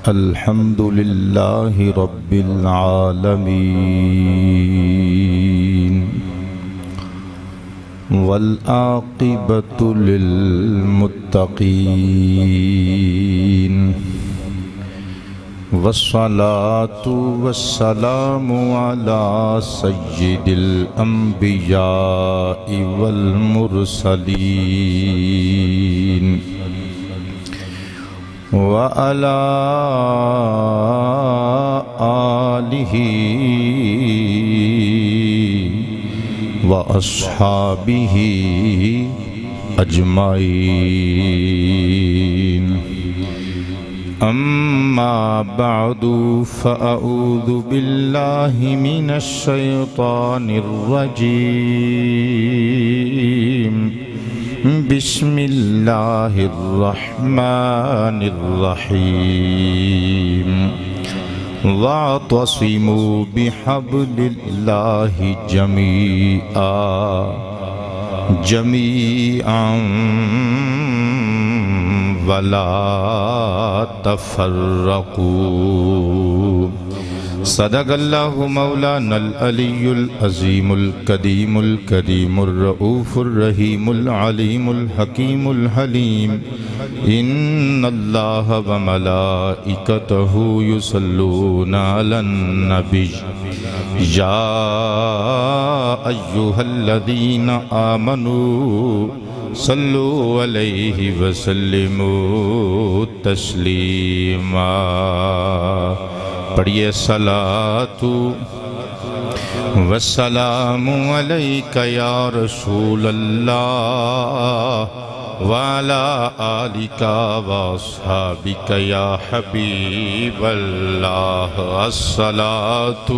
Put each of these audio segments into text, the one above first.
الحمد لله رب العالمين والعاقبة للمتقين والصلاة والسلام على سيد الأنبياء والمرسلين وعلى آله وأصحابه أجمعين أما بعد فأعوذ بالله من الشيطان الرجيم بسم الله الرحمن الرحيم واعتصموا بحبل الله جميعا ولا تفرقوا صدق الله مولانا العلي العظيم القديم الكريم الرؤوف الرحيم العليم الحكيم الحليم إن الله وملائكته يصلون على النبي يا أيها الذين آمنوا صلوا عليه وسلموا تسلیما۔ پڑھیے صلاۃ والسلام علیک یا رسول اللہ وعلی آلک واصحابک یا حبیب اللہ۔ الصلاۃ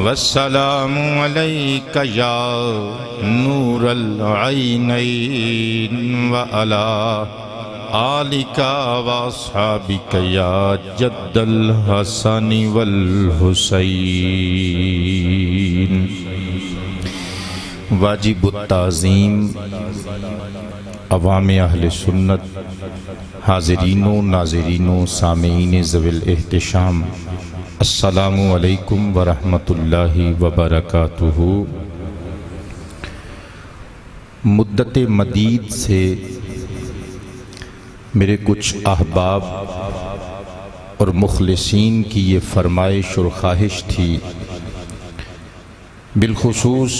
والسلام علیک یا نور العینین وعلی آلک واصحابک یا جد الحسن والحسین۔ واجب التعظیم عوام اہل سنت، حاضرین و ناظرین و سامعین ذوی الاحتشام، السلام علیکم ورحمۃ اللہ وبرکاتہ۔ مدت مدید سے میرے کچھ احباب اور مخلصین کی یہ فرمائش اور خواہش تھی، بالخصوص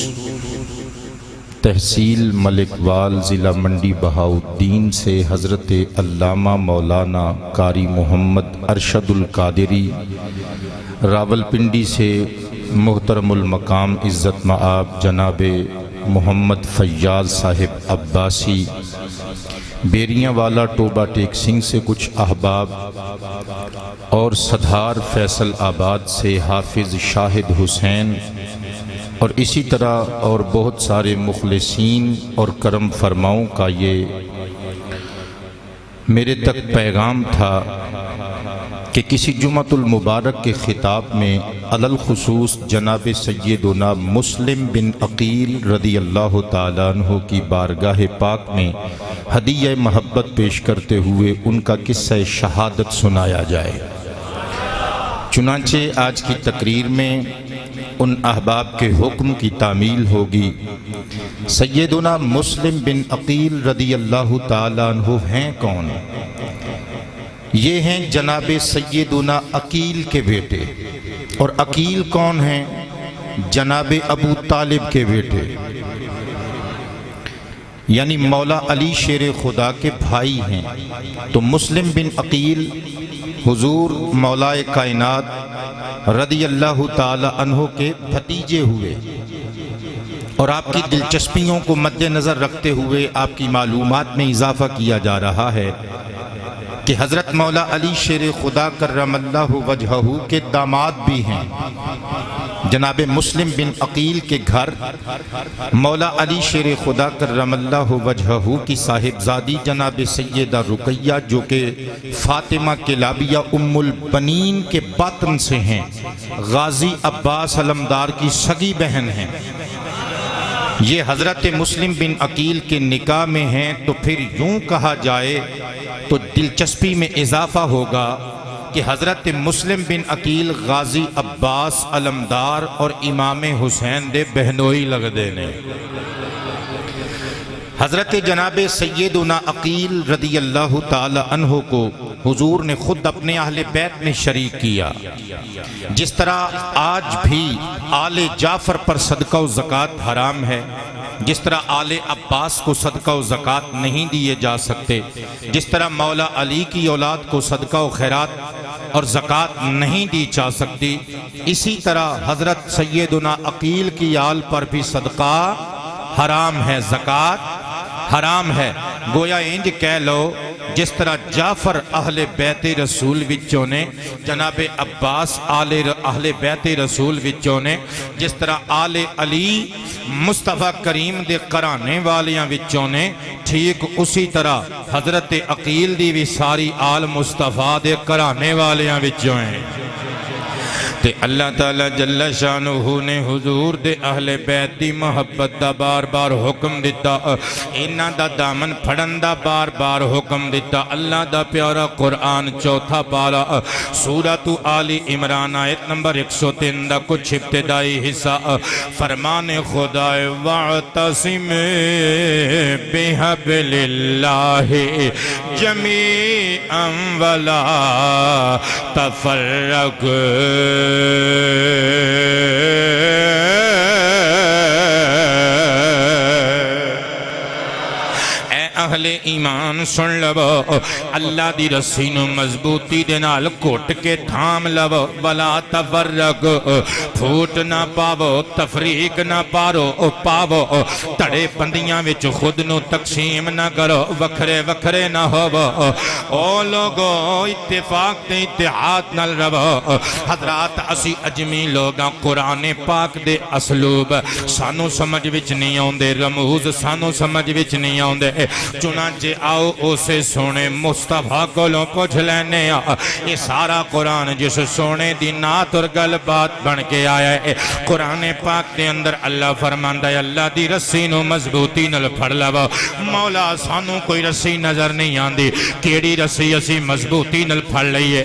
تحصیل ملک وال ضلع منڈی بہاؤالدین سے حضرت علامہ مولانا قاری محمد ارشد القادری، راولپنڈی سے محترم المقام عزت مآب جناب محمد فیاض صاحب عباسی، بیریاں والا ٹوبہ ٹیک سنگھ سے کچھ احباب، اور صدھار فیصل آباد سے حافظ شاہد حسین، اور اسی طرح اور بہت سارے مخلصین اور کرم فرماؤں کا یہ میرے تک پیغام تھا کہ کسی جمعۃ المبارک کے خطاب میں علی الخصوص جناب سیدنا مسلم بن عقیل رضی اللہ تعالیٰ عنہ کی بارگاہ پاک میں ہدیہ محبت پیش کرتے ہوئے ان کا قصہ شہادت سنایا جائے۔ چنانچہ آج کی تقریر میں ان احباب کے حکم کی تعمیل ہوگی۔ سیدنا مسلم بن عقیل رضی اللہ تعالیٰ عنہ ہیں کون؟ یہ ہیں جناب سیدنا عقیل کے بیٹے، اور عقیل کون ہیں؟ جناب ابو طالب کے بیٹے، یعنی مولا علی شیر خدا کے بھائی ہیں۔ تو مسلم بن عقیل حضور مولا کائنات رضی اللہ تعالی عنہ کے بھتیجے ہوئے، اور آپ کی دلچسپیوں کو مد نظر رکھتے ہوئے آپ کی معلومات میں اضافہ کیا جا رہا ہے کہ حضرت مولا علی شیر خدا کرم اللہ وجہہ کے داماد بھی ہیں۔ جناب مسلم بن عقیل کے گھر مولا علی شیر خدا کرم اللہ وجہہ کی صاحبزادی جناب سیدہ رقیہ، جو کہ فاطمہ کلابیہ ام البنین کے باطن سے ہیں، غازی عباس علمدار کی سگی بہن ہیں۔ یہ حضرت مسلم بن عقیل کے نکاح میں ہیں، تو پھر یوں کہا جائے تو دلچسپی میں اضافہ ہوگا کہ حضرت مسلم بن عقیل غازی عباس علمدار اور امام حسین دے بہنوئی لگ دینے۔ حضرت جناب سیدنا عقیل رضی اللہ تعالی عنہ کو حضور نے خود اپنے اہل بیت میں شریک کیا، جس طرح آج بھی آل جعفر پر صدقہ و زکوٰۃ حرام ہے، جس طرح آل عباس کو صدقہ و زکوٰۃ نہیں دیے جا سکتے، جس طرح مولا علی کی اولاد کو صدقہ و خیرات اور زکوٰۃ نہیں دی جا سکتی، اسی طرح حضرت سیدنا عقیل کی آل پر بھی صدقہ حرام ہے، زکوٰۃ حرام ہے۔ گویا انج کہہ لو جس طرح جعفر اہل بیت رسول وچوں نے، جناب عباس اہل بیت رسول وچوں نے، جس طرح آل علی مصطفیٰ کریم دے قرانے والیاں وچوں نے، ٹھیک اسی طرح حضرت عقیل دی بھی ساری آل مصطفیٰ دے قرانے والیاں وچوں ہیں۔ تے اللہ تعالیٰ جل شانہ نے حضور دے اہل بیت دی محبت دا بار بار حکم دیتا، انہاں دا دامن پھڑن دا بار بار حکم دیتا۔ اللہ دا پیارا قرآن چوتھا پارا سورۃ آل عمران آیت نمبر 103 دا کچھ ابتدائی حصہ فرمان خدا وَاعْتَصِمْ بِحَبْلِ اللَّهِ جَمِيعًا وَلَا تَفَرَّقُوا۔ اہل ایمان سن لو، اللہ دی رسی نو مضبوطی دے نال گھٹ کے تھام لو، ولا تفرق، پھوٹ نہ پاو، تفریق نہ پاو، تڑے بندیاں وچ خود نو تقسیم نہ کرو، وکھرے وکھرے نہ ہوو، او لوگو اتفاق تے اتحاد نال رہو۔ حضرات اسی اجمی لوگاں قرآن پاک دے اسلوب سانو سمجھ وچ نہیں آوندے، رموز سانو سمجھ وچ نہیں آوندے، چنانچہ آؤ اسے سونے مصطفیٰ کولوں پوچھ لینے، یہ سارا قرآن جس سونے دی نعت اور گل بات بن کے آیا ہے۔ قرآن پاک دے اندر اللہ فرماندا ہے اللہ دی رسی نو مضبوطی نال پھڑ لو۔ مولا سانو کوئی رسی نظر نہیں آندی، کیڑی رسی اسی مضبوطی نال پھڑ لئیے۔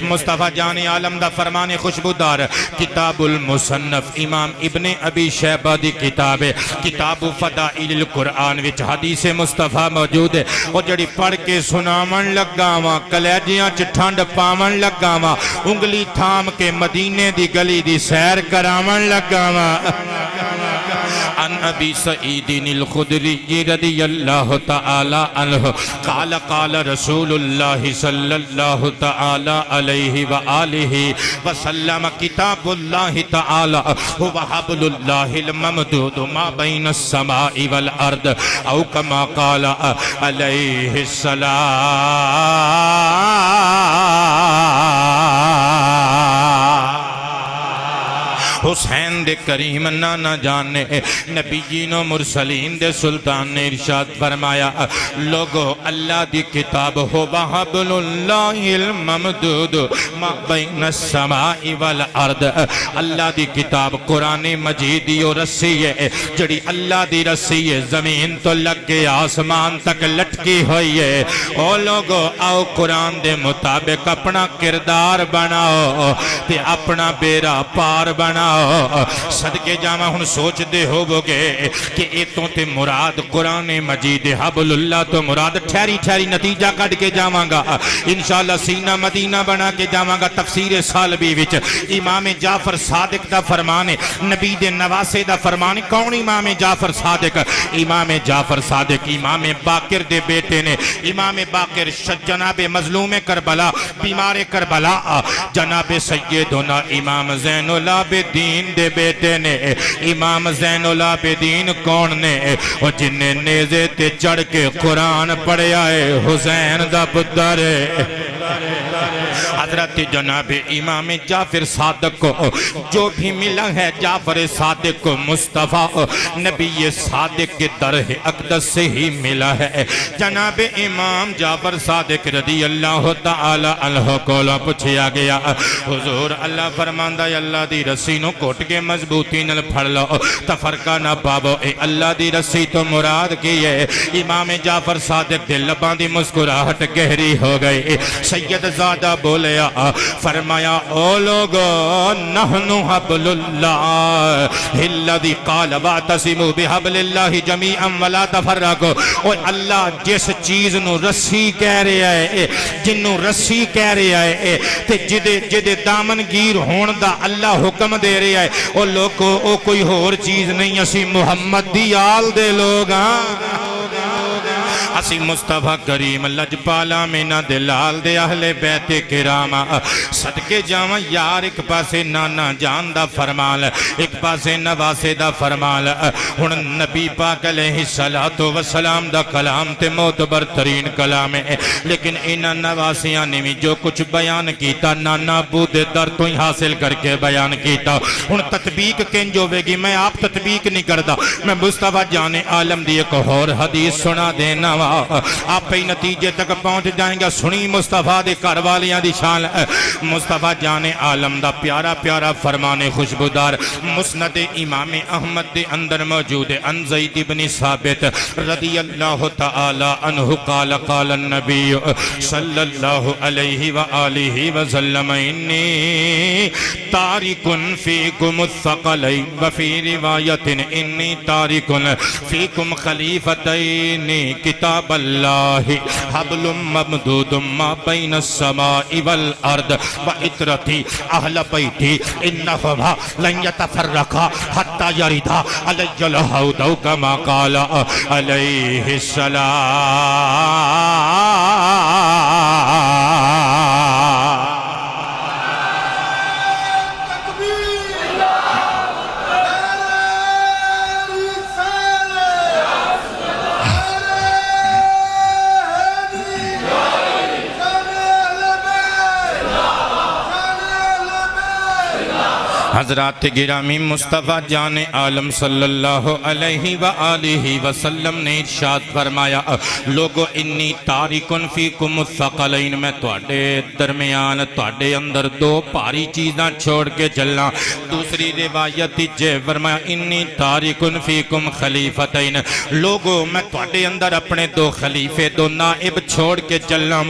مصطفیٰ جان عالم دا فرمان خوشبودار کتاب المصنف امام ابن ابی شیبہ دی کتاب ہے، کتاب فضائل القرآن وچ حدیث مصطفیٰ موجود ہے، وہ جڑی پڑھ کے سناون لگا وا، کلیجیاں چ ٹھنڈ پاون لگا وا، انگلی تھام کے مدینے دی گلی دی سیر کراون لگا وا۔ عن ابی سعید الخدری رضی اللہ تعالی عنہ قال قال رسول اللہ صلی اللہ تعالی علیہ وآلہ وسلم کتاب اللہ تعالی هو حبل اللہ الممدود ما بین السماء والارض او کما قال علیہ السلام۔ حسین دے کریم نانا جانے نبیین و مرسلین دے سلطان نے ارشاد فرمایا لوگو اللہ دی کتاب ہو حبل اللہ الممدود ما بین السماء والارض، اللہ دی کتاب قرآن مجید و رسی ہے جڑی اللہ دی رسی ہے زمین تو لگ کے آسمان تک لٹکی ہوئی ہے۔ او لوگو آؤ قرآن دے مطابق اپنا کردار بناؤ تے اپنا بیڑا پار بناؤ۔ صدقے جامع ہن سوچ دے ہو گے کہ ایتوں تے مراد قرآن مجید حبل اللہ تو مراد ٹھہری ٹھہری نتیجہ کٹ کے جاواں گا انشاءاللہ سینہ مدینہ بنا کے جاواں گا۔ تفسیر سالبی وچ امام جعفر صادق دا فرمان ہے، نبی دے نواسے دا فرمان ہے۔ کون امام جعفر صادق؟ امام جعفر صادق امام باقر دے بیٹے نے۔ امام باقر جناب مظلوم کربلا، بیمار کربلا، جناب سیدنا امام زین العابدین دے بیٹے نے۔ امام زین العابدین کون نے؟ وہ جن نے نیزے تے چڑھ کے قرآن پڑھیا ہے، حسین دا پتر ہے۔ حضرت جناب امام جعفر صادق کو جو بھی ملا ہے جعفر صادق کو مصطفیٰ نبی صادق کے درہ اقدس سے ہی ملا ہے۔ جناب امام جعفر صادق رضی اللہ تعالی عنہ کو پوچھیا گیا حضور اللہ فرماندا اللہ دی رسی نو کوٹ کے مضبوطی نال پھڑ لو تفرقہ نہ پاو، اے اللہ دی رسی تو مراد کی ہے؟ امام جعفر صادق دے لباں دی مسکراہٹ گہری ہو گئی۔ سید زادہ بولیا فرمایا او لوگو نحنو حبل اللہ الذی قال واعتصموا بحبل اللہ جمیعا ولا تفرقوا۔ اور اللہ جس چیز نو رسی کہہ رہا ہے، جنو رسی کہہ رہا ہے تے جدے دامن گیر ہون دا اللہ حکم دے رہا ہے، او لوگو او کوئی اور چیز نہیں، اسی محمد دی آل دے لوگ اسی مصطفیٰ کریم لجپالا مینا دلال دے اہل بیت کرام صدقے جاواں یار ایک پاسے نانا جان دا فرمال ایک پاسے نواسے دا فرمال ہن نبی پاک علیہ السلام دا کلام تے معتبر ترین کلام ہے، لیکن انہاں نواسیاں نے بھی جو کچھ بیان کیتا نانا ابو دے در تو ہی حاصل کر کے بیان کیتا۔ ہن تطبیق کنج ہوے گی؟ میں آپ تطبیق نہیں کردا، میں مصطفیٰ جان عالم دی ایک اور حدیث سنا دینا آپ پہ نتیجے تک پہنچ جائیں گا۔ سنی مصطفیٰ دے گھر والیاں دی شان مصطفیٰ جان عالم دا پیارا پیارا فرمان خوشبودار مسند امام احمد دے اندر موجود ہے۔ ان زید بن ثابت رضی اللہ تعالی عنہ قال قال النبی صلی اللہ علیہ وآلہ وسلم انی تارک فیکم الثقلین وفی روایت انی تارک فیکم خلیفتین کتاب اللہ حبل ممدود ما بین السماء والارض وعطرتی اہل بیتی انہما لن یتفرقا حتی یردا علی الحوض کما قال علیہ السلام۔ حضرات گرامی مصطفیٰ جان عالم صلی اللہ علیہ وآلہ وسلم نے ارشاد فرمایا لوگو انی تارکن فیکم الثقلین، میں تواڈے درمیان تواڈے اندر دو پاری چیزاں چھوڑ کے چلنا۔ دوسری روایت جے فرمایا انی تارکن فیکم خلیفتین، لوگو میں تواڈے اندر اپنے دو خلیفے دو نائب چھوڑ کے چلنا۔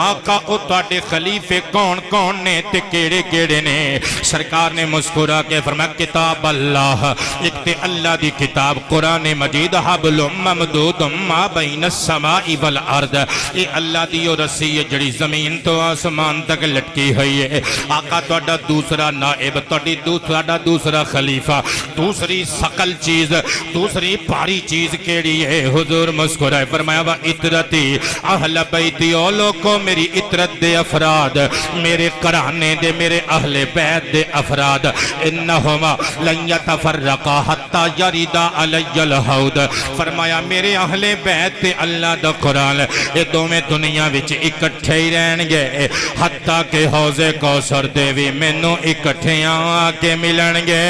آقا او تواڈے خلیفے کون کون نے تے کیڑے کیڑے نے؟ سرکار نے مسکرا کے فرمایا کتاب اللہ، ایک تے اللہ دی کتاب قرآن مجید حبل ممدود ما بین السماء والارض، اے اللہ دی اور رسی جڑی زمین تو آسمان تک لٹکی ہوئی ہے۔ آقا تواڈا دوسرا نائب، تواڈا دوسرا خلیفہ، دوسری ثقل چیز، دوسری بھاری چیز کیڑی ہے؟ حضور مسکرائے فرمایا وا عطرتی اہل بیتی، او لوگو میری عطرت دے افراد، میرے قرآنے دے میرے اہل بیت دے افراد انہما لن یتفرقا حتی یردا علی الحوض، فرمایا میرے اہل بیت تے اللہ دا قرآن یہ دونوں دنیا وچ اکٹھے ہی رہن گے حتیٰ کہ حوض کوثر دے وی مینوں اکٹھے آ کے ملن گے۔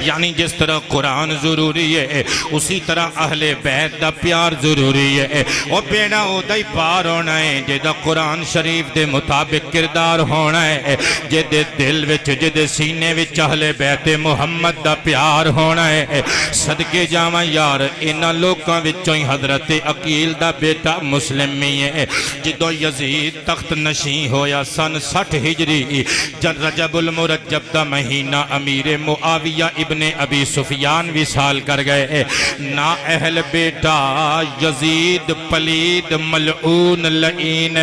یعنی جس طرح قرآن ضروری ہے اسی طرح اہل بیت دا پیار ضروری ہے۔ وہ بیڑا او دائی پار ہونا ہے جدہ قرآن شریف دے مطابق کردار ہونا ہے، جدے دل وچ جدے سینے وچ اہل بیت محمد دا پیار ہونا ہے۔ صدقے جاواں یار انہاں لوکاں وچوں ہی حضرت عقیل دا بیٹا مسلم ہی ہے، جدو یزید تخت نشین ہویا سن 60 ہجری جن رجب المرجب دا مہینہ امیر معاویہ ابن ابی سفیان وصال کر گئے۔ نا اہل بیٹا یزید پلید ملعون لعین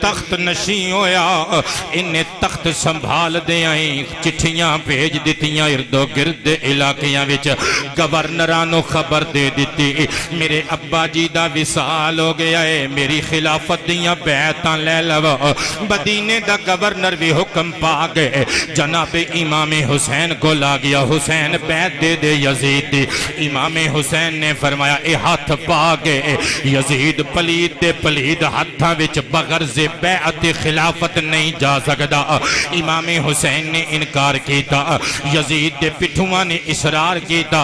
تخت نشین ہویا، انہیں تخت سنبھال دے آئیں، چٹھیاں بھیج دیتیاں ارد و گرد علاقیاں وچ، گورنرانو خبر دے دیتی میرے ابا جی دا وصال ہو گیا ہے، میری خلافت دیاں بیعتاں لے لو۔ مدینے دا گورنر بھی حکم پا گئے، جناب امام حسین کو لا گیا، حسین حسین بیعت دے دے یزید دی۔ امام حسین نے فرمایا اے ہاتھ پا کے یزید پلید دے پلید ہاتھاں وچ بغرض بیعت خلافت نہیں جا سکدا۔ امام حسین نے انکار کیتا، یزید دے پٹھواں نے اصرار کیتا۔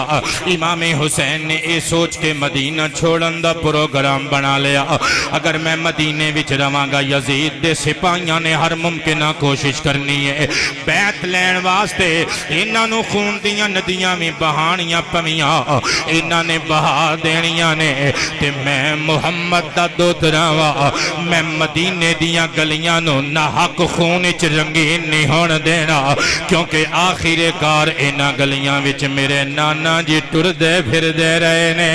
امام حسین نے اے سوچ کے مدینہ چھوڑن دا پروگرام بنا لیا، اگر میں مدینے وچ رواں گا یزید دے سپاہیاں نے ہر ممکنہ کوشش کرنی ہے بیعت لین واسطے، انہاں نو خون دیاں ندیاں میں بہانیاں پویاں انہاں نے بہا دینیاں نے، تے میں محمد دا دوترا وا، میں مدینے دیاں گلیاں نو ناحق خون وچ رنگین نہیں ہون دینا، کیونکہ آخر کار انہاں گلیاں وچ میرے نانا جی ٹر دے پھر دے رہے نے،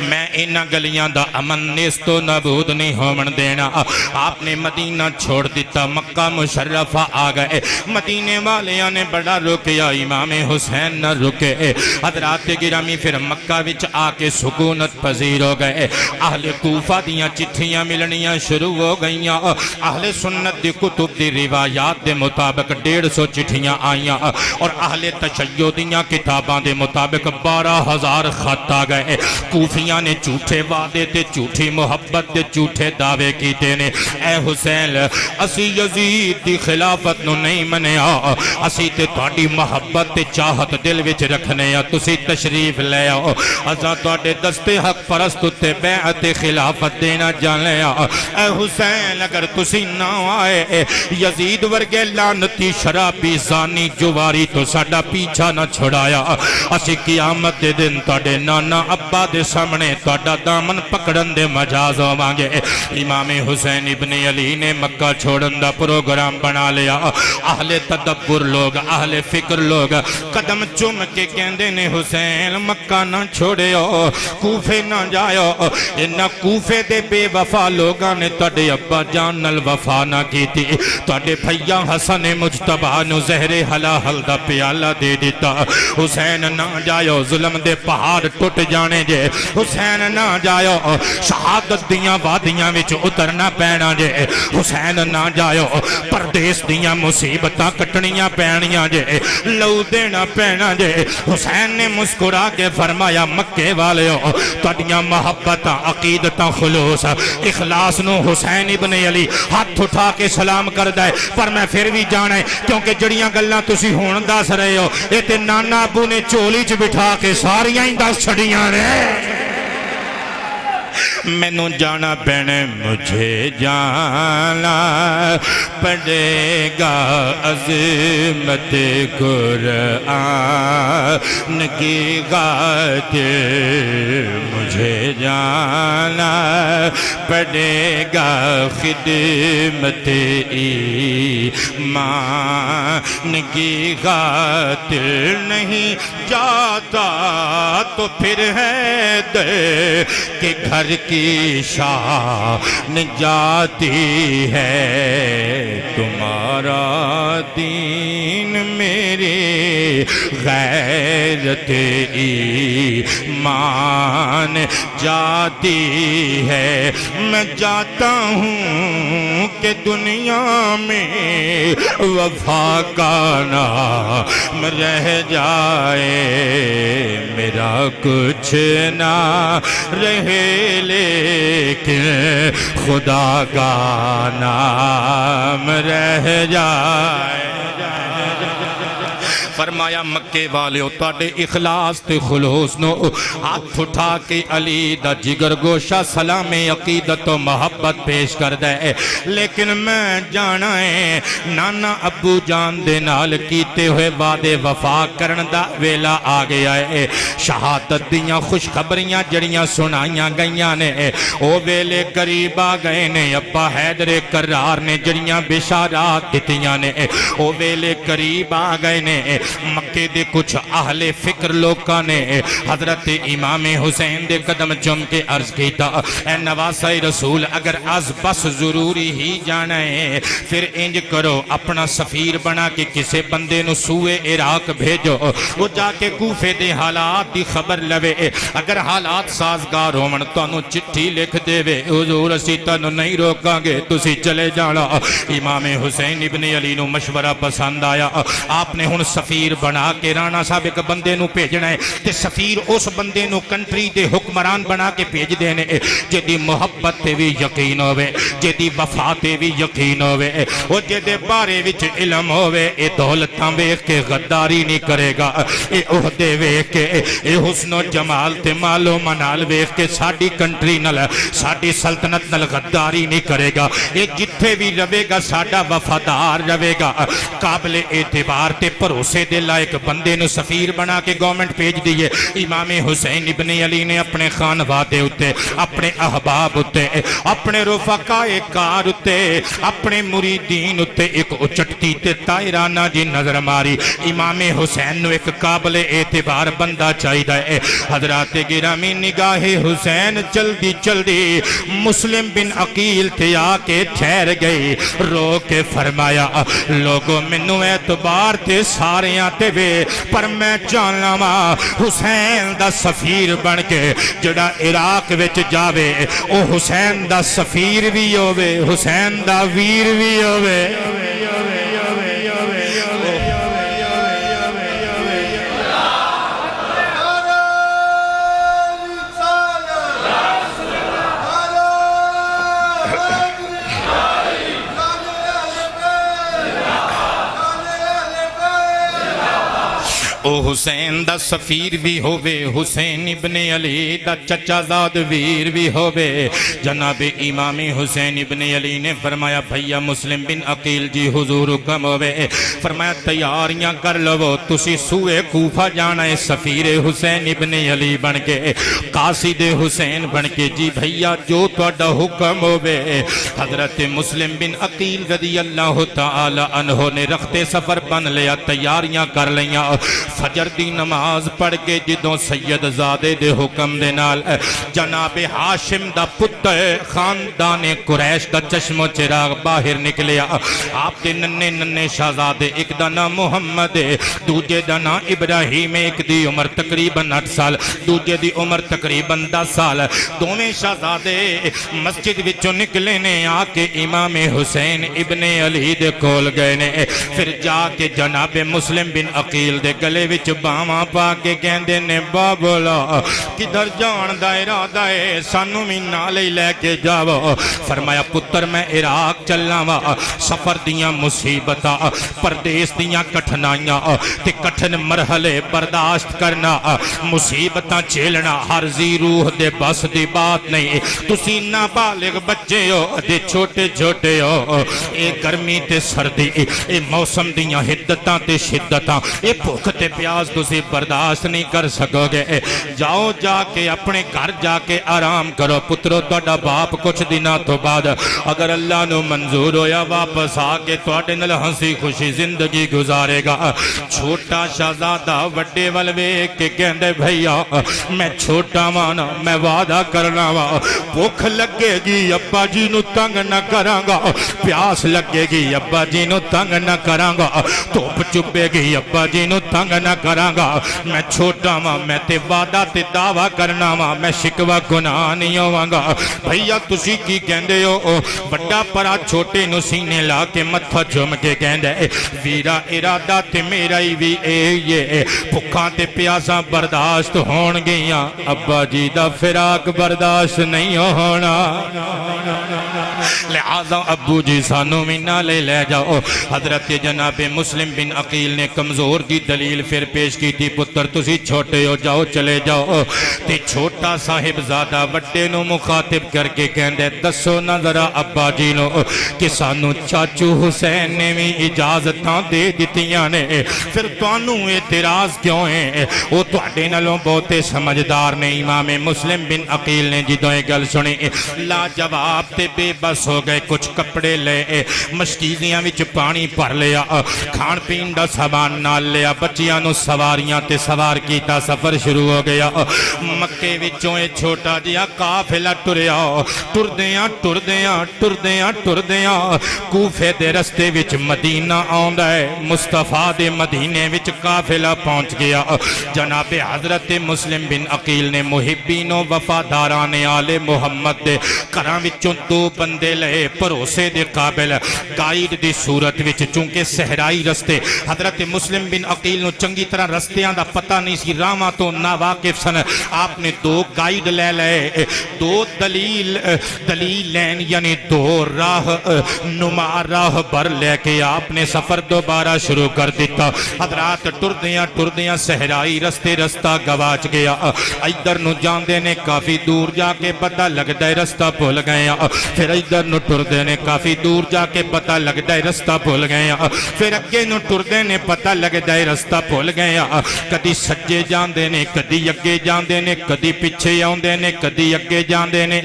میں انہاں گلیاں دا امن نیست و نابود نہیں ہومن دینا۔ آپ نے مدینہ چھوڑ دیتا، مکہ مشرفہ آ گئے، مدینے والیاں نے بڑا رکیا، امام حسین نہ رکے۔ حضرات گرامی پھر مکہ وچ آ کے سکونت پذیر ہو گئے، اہل کوفہ دیاں چٹھیاں ملنیاں شروع ہو گئیاں، اہل سنت دی کتب دی روایات دے مطابق 150 چٹھیاں آئیاں، اور اہل تشیع دیاں کتاباں دے مطابق 12,000 خط آ گئے۔ کوفیاں نے جھوٹے وعدے تے جھوٹی محبت تے جھوٹے دعوے کیتے نے، اے حسین اسی یزید دی خلافت نو نہیں منیا، اسی تے تہاڈی محبت تے چاہت دل وچ رکھنے آ، تسی تشریف لے آؤ، اساں تہاڈے دستے حق پرست تے بیعت خلافت دینا جانے آ۔ اے حسین اگر تسی نہ آئے، یزید ورگے لعنتی شرابی زانی جواری تو ساڈا پیچھا نہ چھڑایا، اسی قیامت دے دن تہاڈے نانا ابا دے سامنے تہاڈا دامن پکڑن دے مجاز ہوانگے۔ امام حسین ابن علی نے مکہ چھوڑن دا پروگرام بنا لیا، اہل تدبر لوگ اہل فکر لوگ قدم چوم کے کہندے نے حسین مکہ نہ چھوڑیو، کوفے نہ جائیو، انہاں کوفے دے بے وفا لوگاں نے تہاڈے ابا جان نال وفا نہ کیتی، تہاڈے بھیا حسن مجتبی نو زہر حلال دا پیالہ دے دیتا، حسین نہ جائیو ظلم دے پہاڑ ٹوٹ جانے جے، حسین نہ جائیو شہادت دیاں وادیاں وچ اترنا پینا جے، حسین نہ جائیو پردیس دیاں مصیبتاں کٹنیاں پینیاں جے، لو دینا پینا جے۔ حسین نے مسکرا کے فرمایا مکے والیو تہاڈیاں محبتاں عقیدتاں خلوص اخلاص نو حسین ابن علی ہاتھ اٹھا کے سلام کردا ہے، پر میں پھر بھی جانا ہے کیونکہ جڑیاں گلاں تسی ہون دس رہے ہو اے تے نانا ابو نے چولی چ بٹھا کے ساریاں ہی دس چھڑیاں نے، مینوں جانا پینے مجھے جانا پڑے گا، عظمت قرآن کی خاطر مجھے جانا پڑے گا، خدمت ایمان کی خاطر نہیں جاتا تو پھر ہے دے کہ گھر کی شان جاتی ہے، تمہارا دین میری غیرت ایمان جاتی ہے، میں جاتا ہوں کہ دنیا میں وفا کا نام رہ جائے، میرا کچھ نہ رہے لیکن خدا کا نام رہ جائے۔ فرمایا مکے والیو تہاڈے اخلاص تے خلوص نو ہاتھ اٹھا کے علی دا جگر گوشہ سلام عقیدت و محبت پیش کر دے، لیکن میں جانا ہے نانا ابو جان دے نال کیتے ہوئے وعدے وفا کرن دا ویلا آ گیا ہے، شہادت دیاں خوشخبریاں جڑیاں سنائیاں گئیاں نے او ویلے قریب آ گئے نے، ابا حیدر کرار نے جڑیاں بشارات دتیاں نے او ویلے قریب آ گئے نے۔ مکے دے کچھ اہل فکر لوکاں نے حضرت امام حسین دے قدم چم کے عرض کیتا، اے نواسہ رسول اگر از بس ضروری ہی جانا ہے پھر انج کرو اپنا سفیر بنا کے کسے بندے نو سوئے عراق بھیجو، وہ جا کے کوفے دے حالات دی خبر لوے، اگر حالات سازگار ہومن تانوں چٹھی لکھ دے وے، حضور اسی تانوں نہیں روکاں گے تسی چلے جانا۔ امام حسین ابن علی نو مشورہ پسند آیا، آپ نے ہن سفیر سفیر بنا کے رانا صاحب ایک بندے نو بھیجنا ہے تے سفیر اس بندے نو کنٹری دے حکمران بنا کے بھیج دینے جدی محبت تے بھی یقین ہوئے جدی وفا تے بھی یقین ہوئے او جدے بارے وچ علم ہوئے اے دولتاں ویکھ کے غداری نہیں کرے گا اے عہدے ویکھ کے اے حسن و جمال تے مال و منال ویکھ کے ساڈی کنٹری نال ساڈی سلطنت نال غداری نہیں کرے گا اے جتھے بھی رہے گا ساڈا وفادار رہے گا قابل اعتبار تے بھروسے دے لائق بندے نو سفیر بنا کے گورنمنٹ بھیج دیے امام حسین ابن علی نے اپنے خانوادے اتے اپنے احباب اتے اپنے رفقائے کار اتے اپنے مریدین اتے ایک اچٹتی تے تائرانہ جی نظر ماری امام حسین نو ایک قابل اعتبار بندہ چاہیدہ ہے حضرات گرامی نگاہ حسین جلدی جلدی مسلم بن عقیل تھے آکے ٹھہر گئی رو کے فرمایا لوگوں منو اعتبار تے سارے آتے وے پر میں جاننا ماں حسین دا سفیر بن کے جڑا عراق وچ جاوے او حسین دا سفیر بھی ہووے حسین دا ویر بھی ہووے او حسین دا سفیر بھی ہووے حسین ابن علی دا چچا زاد ویر بھی ہووے جناب امام حسین ابن علی نے فرمایا بھیا مسلم بن عقیل جی حضور حکم ہووے فرمایا تیاریاں کر لو تسی سوئے کوفہ جانا ہے سفیر حسین ابن علی بن کے قاصد حسین بن کے جی بھیا جو تہاڈا حکم ہووے حضرت مسلم بن عقیل رضی اللہ تعالی عنہ نے رخت سفر بن لیا تیاریاں کر لیاں فجر دی نماز پڑھ کے جدوں سید زادے دے حکم دے نال جناب ہاشم دا پتر خاندان قریش دا چشم و چراغ باہر نکلیا آپ دے ننے ننے شہزادے ایک دا نام محمد دوجے دا نام ابراہیم ایک دی عمر تقریباً 8 سال دوجے دی عمر تقریباً 10 سال دوویں شہزادے مسجد وچوں نکلے نے آ کے امام حسین ابن علی دے کول گئے نے پھر جا کے جناب مسلم بن عقیل دے گلے وچ باواں پا کے کہندے نے بابلا کدھر جان دا ارادہ ہے سانو بھی نال ہی لے کے جاؤ فرمایا پتر میں عراق چلنا وا سفر دیاں مصیبتاں پردیس دیاں کٹھنائیاں تے کٹھن مرحلے برداشت کرنا مصیبتاں جھیلنا ہر زی روح دے بس دی بات نہیں تسی نابالغ بچے ہو تے چھوٹے چھوٹے ہو اے گرمی تے سردی اے موسم دیاں حدتاں تے شدتاں اے بھوک تے پیاس تسی برداشت نہیں کر سکو گے جاؤ جا کے اپنے گھر جا کے آرام کرو پترو تہاڈا باپ کچھ دنوں تو بعد اگر اللہ نو منظور ہویا واپس آ کے تہاڈے نال ہنسی خوشی زندگی گزارے گا چھوٹا شہزادہ وڈے ول ویکھ کے کہندے بھیا میں چھوٹا مانا میں وعدہ کرنا وا بھوک لگے گی ابا جی نو تنگ نہ کراں گا پیاس لگے گی ابا جی نو تنگ نہ کراں گا دھوپ چبے گی ابا جی نو تنگ نہ کراں گا میں چھوٹا ماں میں تے وعدہ تے دعویٰ کرنا ماں میں شکوہ گناہ نہیں ہوواں گا بھیا تسی کی کہندے ہو بڑا پرا چھوٹے نو سینے لا کے متھا جھم کے کہندے ویرا ارادہ تے میرا ہی بھی اے یہ بھکھاں تے پیاساں برداشت ہون گیاں ابا جی دا فراق برداشت نہیں ہونا لہذا ابو جی سانو منا لے جاؤ حضرت جناب مسلم بن عقیل نے کمزور کی دلیل پھر پیش کی تھی پتر تسی چھوٹے ہو جاؤ چلے جاؤ تے چھوٹا صاحب زادہ وڈے نو مخاطب کر کے کہندے دسو نہ ذرا ابا جی نو کہ سانو چاچو حسین نے بھی اجازتاں دے دتیاں نے پھر توانو اعتراض کیوں ہے وہ تواڈے نالوں بہتے سمجھدار نے امام مسلم بن عقیل نے جدوں یہ گل سنی لا جواب تے بے بس ہو گئے کچھ کپڑے لے مشکیزیاں وچ پانی بھر لیا کھان پین دا سامان نال لیا بچیاں نو سواریاں تے سوار کیتا سفر شروع ہو گیا مکے وچوں اے چھوٹا جہا قافلہ ٹریا ٹردیاں کوفے دے رستے وچ مدینہ آوندا ہے مصطفیٰ دے مدینے وچ قافلہ پہنچ گیا جناب حضرت مسلم بن عقیل نے محبین و وفاداران آل محمد دے گھراں وچوں 2 بندے دے لئے پروسے دے قابل گائیڈ دی صورت وچ، چونکہ صحرائی رستے حضرت مسلم بن عقیل نو چنگی طرح رستیاں دا پتہ نہیں سی، راواں تو ناواقف سن، آپ نے دو گائیڈ لے لئے، دو دلیل لین یعنی دو راہ نما راہ بر لے کے آپ نے سفر دوبارہ شروع کر دیتا۔ حضرات ٹردیاں صحرائی رستے رستہ گواچ گیا، ادھر نو جاندے نے کافی دور جا کے پتہ لگتا ہے رستہ بھول گیا، پھر ادھر نو ٹردے نے کافی دور جا کے پتہ لگتا ہے رستہ بھول گیا، پھر اگے نو ٹردے نے پتہ لگتا ہے رستہ بھول گیا، کدی سجے جاندے نے کدی اگے جاندے نے کدی پیچھے آندے نے کدی اگے جاندے نے۔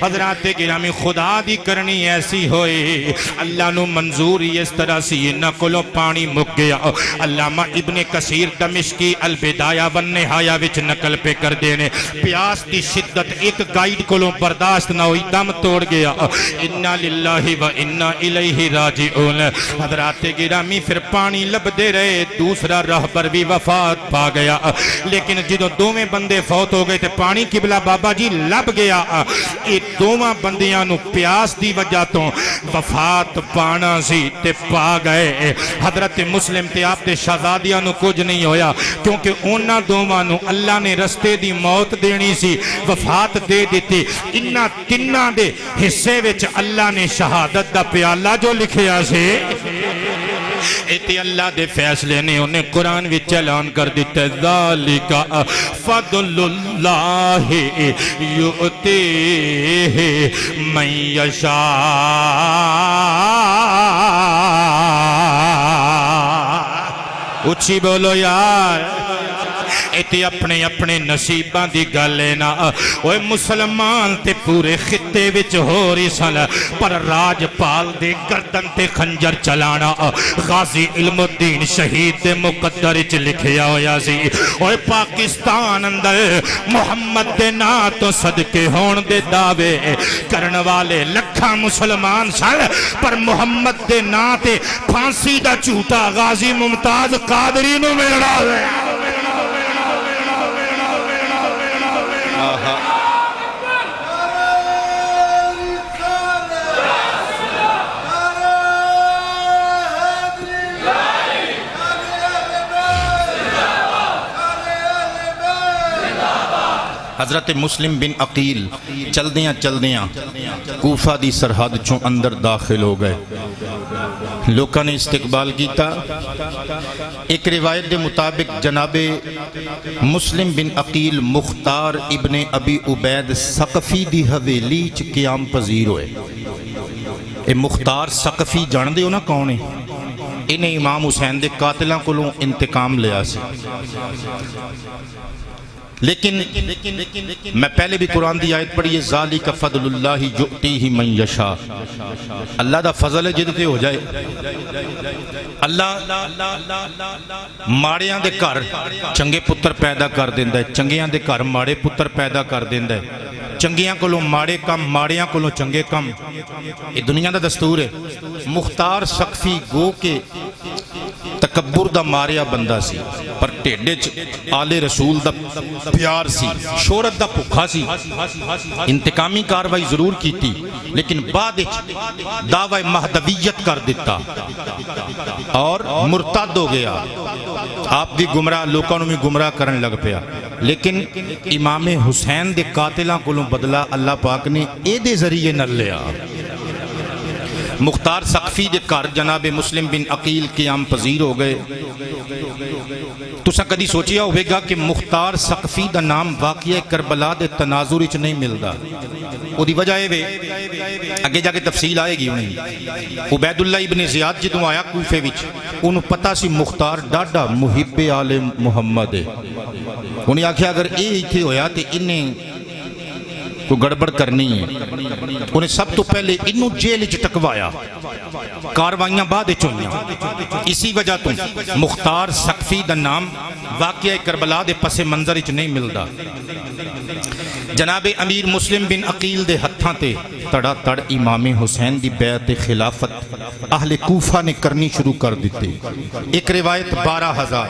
حضرات گرامی خدا دی کرنی ایسی ہوئی، اللہ نو منظوری اس طرح سی انہاں کولوں پانی مک گیا۔ علامہ ابن کثیر دمشقی البدایہ والنہایہ وچ نقل پہ کر دینے، پیاس دی شدت ایک گائیڈ کولوں برداشت نہ ہوئی، دم توڑ گیا، انا للہ و انا الیہ راجعون۔ حضرات گرامی پھر پانی لب دے رہے، دوسرا رہبر بھی وفات پا گیا، لیکن جدو دوویں بندے فوت ہو گئے تے پانی قبلہ بابا جی لب گیا، اے دوواں بندیاں نو پیاس دی وجہ تو وفات پانا سی تے پا گئے۔ حضرت مسلم تے آپ تے شہزادیاں نو کچھ نہیں ہویا، کیونکہ انہاں دوواں نو اللہ نے رستے دی موت دینی سی، وفات دے دیتی، انہاں تنہاں دے حصے وچ اللہ نے شہادت دا پیالہ جو لکھیا سے، ایتی اللہ دے فیصلے نے انہیں قرآن وچ اعلان کر دیتے، ذالک فضل اللہ یؤتیہ من یشاء۔ اچھی بولو یار، ایتی اپنے اپنے نصیباں دی گلے نا، اوے مسلمان تے پورے خطے وچ ہو رہی سن، پر راج پال دے گردن تے خنجر چلانا غازی علم الدین شہید دے مقدر وچ لکھیا ہویا سی۔ اوے پاکستان اندر محمد دے نا تو صدقے ہون دے دعوے کرن والے لکھاں مسلمان سن، پر محمد دے نا تے پھانسی دا جھوٹا غازی ممتاز قادری نو ملنا ہے۔ حضرت مسلم بن عقیل چلدیاں کوفہ دی سرحد چوں اندر داخل ہو گئے، لوکاں نے استقبال کیتا۔ ایک روایت دے مطابق جناب مسلم بن عقیل مختار ابن ابی عبید ثقفی دی حویلی چ قیام پذیر ہوئے۔ اے مختار ثقفی جان دے ہو نا کون ہے؟ انہیں امام حسین دے قاتلاں کولوں انتقام لیا سی، لیکن میں پہلے بھی قرآن دی آیت پڑھی ہے، ذالک فضل اللہ یؤتیہ من یشاء، اللہ دا فضل ہے جدتے ہو جائے۔ اللہ ماڑیاں دے گھر چنگے پتر پیدا کر دیندا ہے، چنگیاں دے گھر ماڑے پتر پیدا کر دیندا ہے، چنگیاں کولوں ماڑے کم، ماڑیاں کولوں چنگے کم، یہ دنیا دا دستور ہے۔ مختار ثقفی گو کے تکبر دا ماریا بندہ سی، پر ٹیڈے آل رسول دا پیار سی، شہرت دا بھکھا سی، انتقامی کاروائی ضرور کیتی، لیکن بعد دعوی مہدویت کر دیتا اور مرتد ہو گیا۔ آپ بھی گمراہ، لوکاں نوں بھی گمراہ کرن لگ پیا، لیکن امام حسین دے قاتلاں کولوں بدلہ اللہ پاک نے اے دے ذریعے نہ لیا۔ مختار ثقفی دے گھر جناب مسلم بن عقیل قیام پذیر ہو گئے۔ تساں کدی سوچیا ہوئے گا کہ مختار ثقفی دا نام واقعہ کربلا دے تناظر وچ نہیں ملدا، او دی وجہ اے اگے جا کے تفصیل آئے گی انہیں۔ عبید اللہ ابن زیاد جدوں آیا کوفے وچ، انہوں پتہ سی مختار ڈاڈا محب آل محمد ہے، انہیں آکھیا اگر اے ایتھے ہویا تے انہیں کو گڑبڑ کرنی ہے، انہیں سب تو پہلے انہوں جیل وچ ٹکوایا، کاروائیاں بعد چوئیاں۔ اسی وجہ تو مختار ثقفی دا نام واقعہ کربلا دے پس منظر وچ نہیں ملدا۔ جناب امیر مسلم بن عقیل دے ہتھاں تے تڑا تڑ امام حسین دی بیعت خلافت اہل کوفہ نے کرنی شروع کر دیتے۔ ایک روایت 12,000،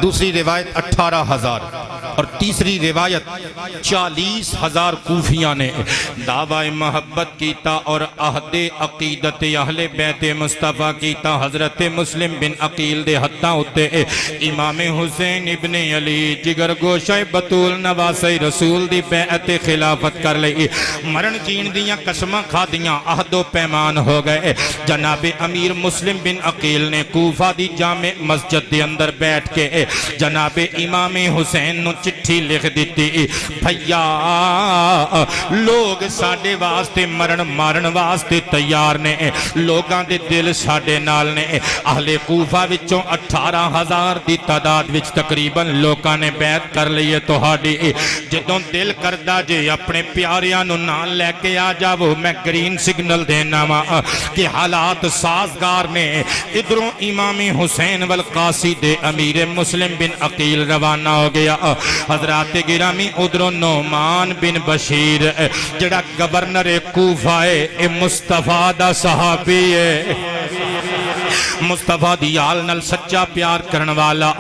دوسری روایت 18,000، اور تیسری روایت 40,000 کوفیاں نے دعوی محبت کیتا اور عہد عقیدت اہل بیت مصطفیٰ کیتا. حضرت مسلم بن عقیل دے ہتھاں اُتے امام حسین ابن علی جگر گوشہ بطول نواسے رسول دی بیعت خلافت کر لئی. مرن جین دیاں قسماں کھا دیاں عہد و پیمان ہو گئے. جناب امیر مسلم بن عقیل نے کوفہ دی جامع مسجد دے اندر بیٹھ کے جناب امام حسین نو چٹھی لکھ دیتی. بھیا لوگ ساڈے واسطے مرن مارن واسطے تیار نے. لوگاں دے دل ساڈے نال نے. اہل کوفہ وچوں 18,000 دی تعداد وچ تقریباً لوکاں نے بیعت کر لئی تہاڈی. جدوں دل کردا جے اپنے پیاریاں نو نال لے کے آ جاؤ میں گرین سگنل دینا وا کہ حالات سازگار نے. ادھروں امام حسین والقاسی دے امیر مسلم بن عقیل روانہ ہو گیا. حضرات گرامی ادھروں نعمان بن بشیر جڑا گورنر کوفہ ہے مصطفیٰ دا صحابی ہے. مصطفیٰ دی آل نل سچا پیار کرن والا.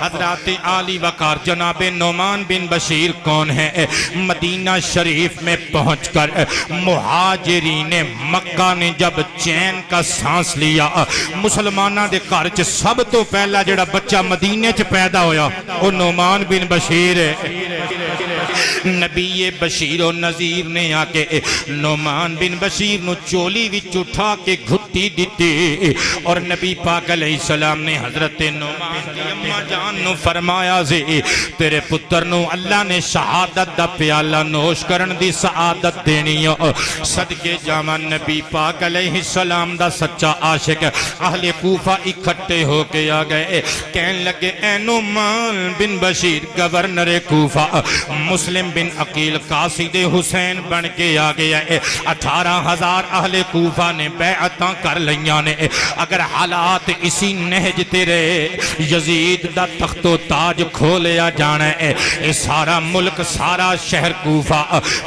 حضرات عالی وقار جناب نعمان بن بشیر کون ہے؟ مدینہ شریف میں پہنچ کر مہاجرین مکہ نے جب چین کا سانس لیا مسلمانہ دے گھر سب تو پہلا جڑا بچہ مدینے چ پیدا ہویا وہ نعمان بن بشیر ہے. نبی بشیر و نذیر نے آکے نعمان بن بشیر نو چولی وچ اٹھا کے گھٹی دیتی اور نبی پاک علیہ السلام نے حضرت نعمان کی اماں جان نو فرمایا زی تیرے پتر نو اللہ نے شہادت دا پیالہ نوش کرن دی سعادت دینی. صدقے جاواں نبی پاک علیہ السلام دا سچا عاشق. اہل کوفہ اکھٹے ہو کے آ گئے کہن لگے اے نعمان بن بشیر گورنر کوفہ مسلم بن عقیل قاصد حسین بن کے آ گیا ہے. 18,000 اہل کوفہ نے بیعتاں کر لیاں نے. اگر حالات اسی نہج تیرے یزید دا تخت و تاج کھولیا جانا ہے. اے سارا ملک سارا شہر کوفہ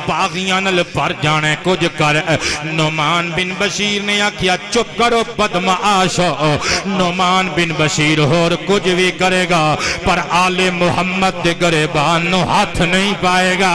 باغیاں نل پر جانا ہے. کچھ کر. نعمان بن بشیر نے آکھیا چپ کرو بدمعاش. نعمان بن بشیر اور کچھ بھی کرے گا پر آل محمد دے گریبان نو ہاتھ نہیں پائے گا.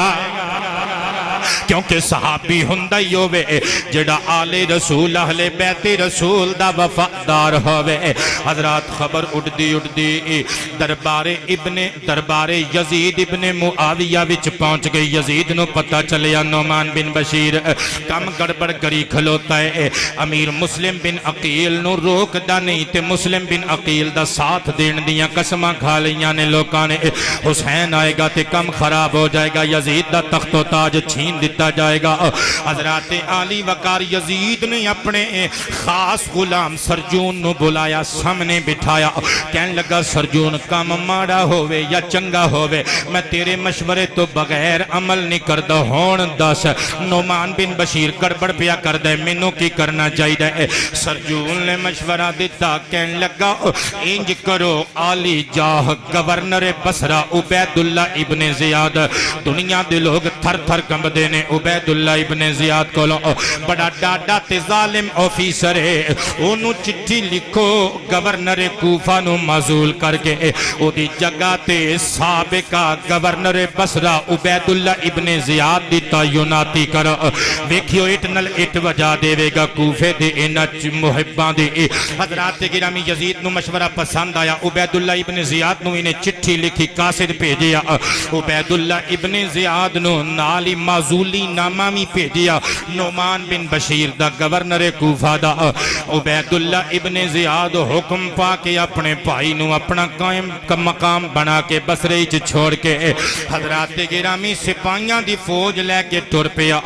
کیونکہ صحابی ہندائی ہوئے جڑا آل رسول اہل بیت رسول دا وفادار ہوئے. حضرات خبر اڑدی دربار یزید ابن معاویہ وچ پہنچ گئی. یزید نو پتہ چلیا نعمان بن بشیر کم گڑبڑ کری کھلوتا ہے. امیر مسلم بن عقیل نو روک دا نہیں تے مسلم بن عقیل دا ساتھ دین دیاں قسماں کھا لیاں نے لوکاں نے. حسین آئے گا تے کم خراب ہو جائے گا. یزید دا تخت و تاج چھین دیتا جائے گا. حضرات عالی وقار یزید نے اپنے خاص غلام سرجون نو بلایا سامنے بٹھایا. کہنے لگا سرجون کام ماڑا ہوئے یا چنگا ہوئے میں تیرے مشورے تو بغیر عمل نہیں کردہ ہون دس. نعمان بن بشیر گڑبڑ پیا کر دے مینوں کی کرنا چاہیے. سرجون نے مشورہ دیتا. کہنے لگا انج کرو عالی جاہ گورنر بصرہ عبید اللہ ابن زیاد دنیا دے لوگ تھر تھر کمب دینے عبید اللہ ابن زیاد کو لو بڑا ڈاڈا تے ظالم آفیسر ہے. انہوں چٹھی لکھو گورنر کوفہ نو معزول کر کے او دی جگہ تے سابقہ گورنر بصرہ عبید اللہ ابن زیاد دی تعیناتی کرو. ویکھیو اٹ نل اٹ وجہ دے وے گا کوفے دے انہ محبان دے. حضرات گرامی یزید نو مشورہ پسند آیا. عبید اللہ ابن زیاد نو انہیں چٹھی لکھی قاصد بھیجیا. عبید اللہ ابن زیاد نو نالی معزولی نامہ می بھیجیا. نعمان بن بشیر دا گورنر کوفہ دا. عبید اللہ ابن زیاد حکم پا کے اپنے بھائی نو اپنا قائم مقام بنا کے بصرے چ چھوڑ کے حضرات گرامی سپاہیاں دی فوج لے کے ٹر پیا.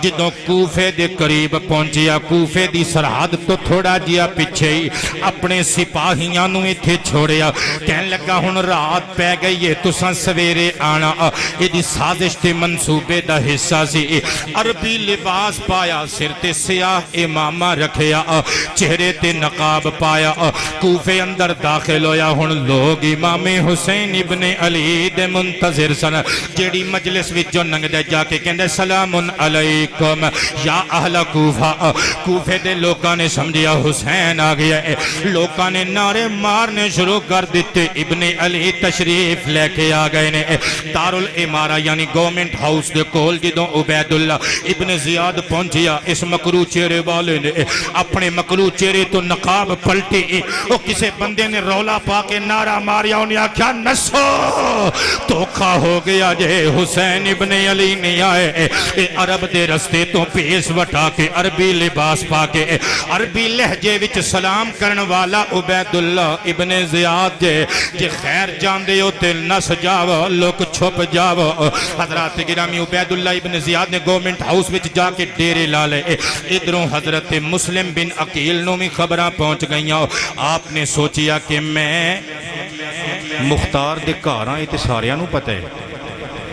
جدوں کوفے دے قریب پہنچیا کوفے دی سرحد تو تھوڑا جیا پیچھے ہی اپنے سپاہیاں نو ایتھے چھوڑیا. کہنے لگا ہن رات پہ گئی ہے تساں سویرے آنا. یہ دی سازش تے منصوبے دا حصہ سی عربی لباس پایا سر تے سیاہ امامہ رکھیا چہرے تے نقاب پایا کوفے اندر داخل ہویا ہن لوگ امام حسین ابن علی دے منتظر سن جیڑی مجلس وچوں لنگدے جا کے کہندے سلام علیکم یا اہل کوفہ کوفے دے لوکاں نے سمجھیا حسین آ گیا ہے لوکاں نے نعرے مارنے شروع کر دیتے ابن علی تشریف لے کے آ گئے نے دارالامارہ یعنی گورنمنٹ ہاؤس دے کول جدوں عبید اللہ ابن زیاد پہنچیا اس مکرو چہرے والے نے اپنے مکرو چہرے تو نقاب پلٹی او کسے بندے نے رولا پا کے نعرہ ماریا انہیں آکھیا نسو دھوکا ہو گیا جے حسین ابن علی نہیں آئے اے عرب دے رستے تو پیس وٹا کے عربی لباس پا کے عربی لہجے وچ سلام کرن والا عبید اللہ ابن زیاد جے خیر جاندے ہو تے نس جاو لوگ چھپ جاو حضرات گرامی عبید اللہ ابن زیاد نے گورنمنٹ ہاؤس وچ جا کے ڈیرے لا لے ادھروں حضرت مسلم بن عقیل نو بھی خبراں پہنچ گئیاں آپ نے سوچیا کہ میں مختار دے گھر آئے تے ساریاں نو پتہ ہے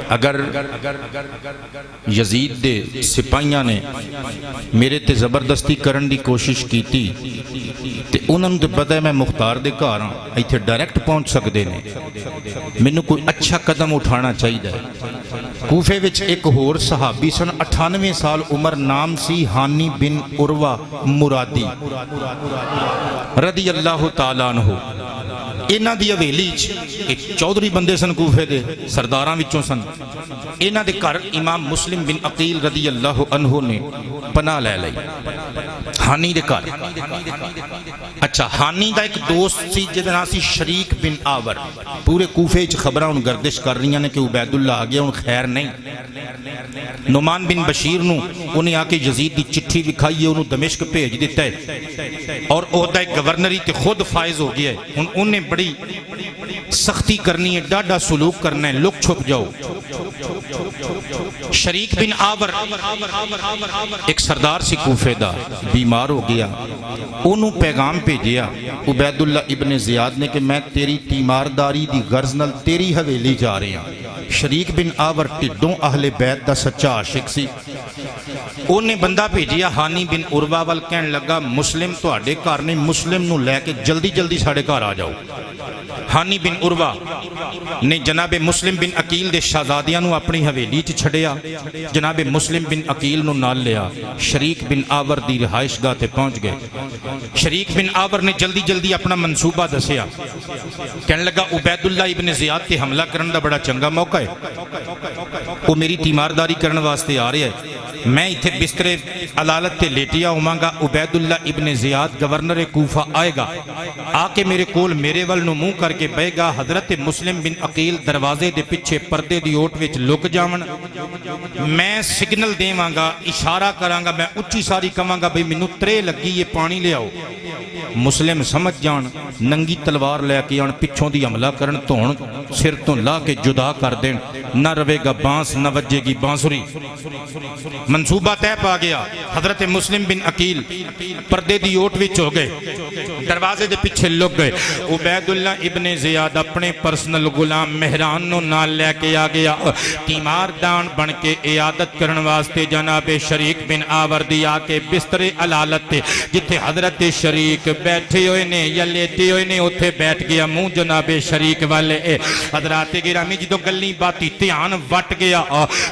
اگر یزید دے سپاہیاں نے میرے تے زبردستی کرن دی کوشش کیتی تے انہوں نے پتہ ہے میں مختار دے گھر ہاں ایتھے ڈائریکٹ پہنچ سکدے نے مینوں کوئی اچھا قدم اٹھانا چاہیے کوفے وچ ایک ہور صحابی سن 98 سال عمر نام سی ہانی بن عروہ مرادی رضی اللہ تعالیٰ عنہ انہاں دی حویلی ایک چودھری بندے سن کوفے دے سرداراں وچوں سن انہاں دے گھر امام مسلم بن عقیل رضی اللہ عنہ نے پناہ لے لئی ہانی دے گھر اچھا ہانی دا ایک دوست سی جہدا نام سی شریک بن آور پورے کوفے وچ خبراں ہن گردش کر رہی ہیں کہ عبید اللہ آ گیا ہن خیر نہیں نعمان بن بشیر نو انہیں آ کے یزید دی چٹھی وکھائی ہے انہوں دمشق بھیج دیتا ہے اور عہدہ گورنری تے خود فائز ہو گیا ہے ہن انہیں بڑی سختی کرنی ہے ڈاڈا سلوک کرنا ہے لک چھپ جاؤ شریک بن آور ایک سردار سی کوفے دا بیمار ہو گیا انہوں پیغام بھیجیا عبید اللہ ابن زیاد نے کہ میں تیری تیمارداری دی غرض نال تیری حویلی جا رہے ہیں شریک بن آور ٹڈوں اہل بیت دا سچا عاشق سی انہیں بندہ بھیجیا ہانی بن عروہ وال کہن لگا مسلم تواڈے گھر نے مسلم نو لے کے جلدی جلدی ساڈے گھر آ جاؤ ہانی بن عروہ نے جناب مسلم بن عقیل دے شہزادیاں نو اپنی حویلی چ چھڑیا جناب مسلم بن عقیل نو نال لیا شریک بن آور دی رہائش گاہ تے پہنچ گئے شریک بن آور نے جلدی جلدی اپنا منصوبہ دسیا کہنے لگا عبید اللہ ابن زیاد تے حملہ کرن دا بڑا چنگا موقع ہے وہ میری تیمارداری کرن واسطے آ رہے ہیں میں اتھے بسترے علالت تے لیٹیا ہوں گا عبید اللہ ابن زیاد گورنر کوفہ آئے گا آ کے میرے کول میرے ول نو منہ کر کے بے گا حضرت مسلم بن عقیل دروازے دے پیچھے پردے دی اوٹ وچ لک جاون میں سگنل دیواں گا اشارہ کراں گا میں اچھی ساری کہاں گا بھئی مینوں ترے لگی یہ پانی لے آؤ مسلم سمجھ جان ننگی تلوار لے کے آن پچھوں دی حملہ کرن تون سر تو لا کے جدا کر دین نہ روے گا بانس نہ وجے گی بانسری منصوبہ طے پا گیا حضرت مسلم بن عقیل پردے دی اوٹ وچ ہو گئے دروازے دے پیچھے لگ گئے عبید اللہ ابن زیاد اپنے پرسنل غلام مہران نو نال لے کے آ گیا تیمار دان بن کے عیادت کرن واسطے جناب شریک بن آور دی آ کے بستر علالت تے جتھے حضرت شریک بیٹھے ہوئے نے یا لیٹے ہوئے نے اتھے بیٹھ گیا منہ جناب شریک والے حضرات گرامی جدو گلی باتی تیان وٹ گیا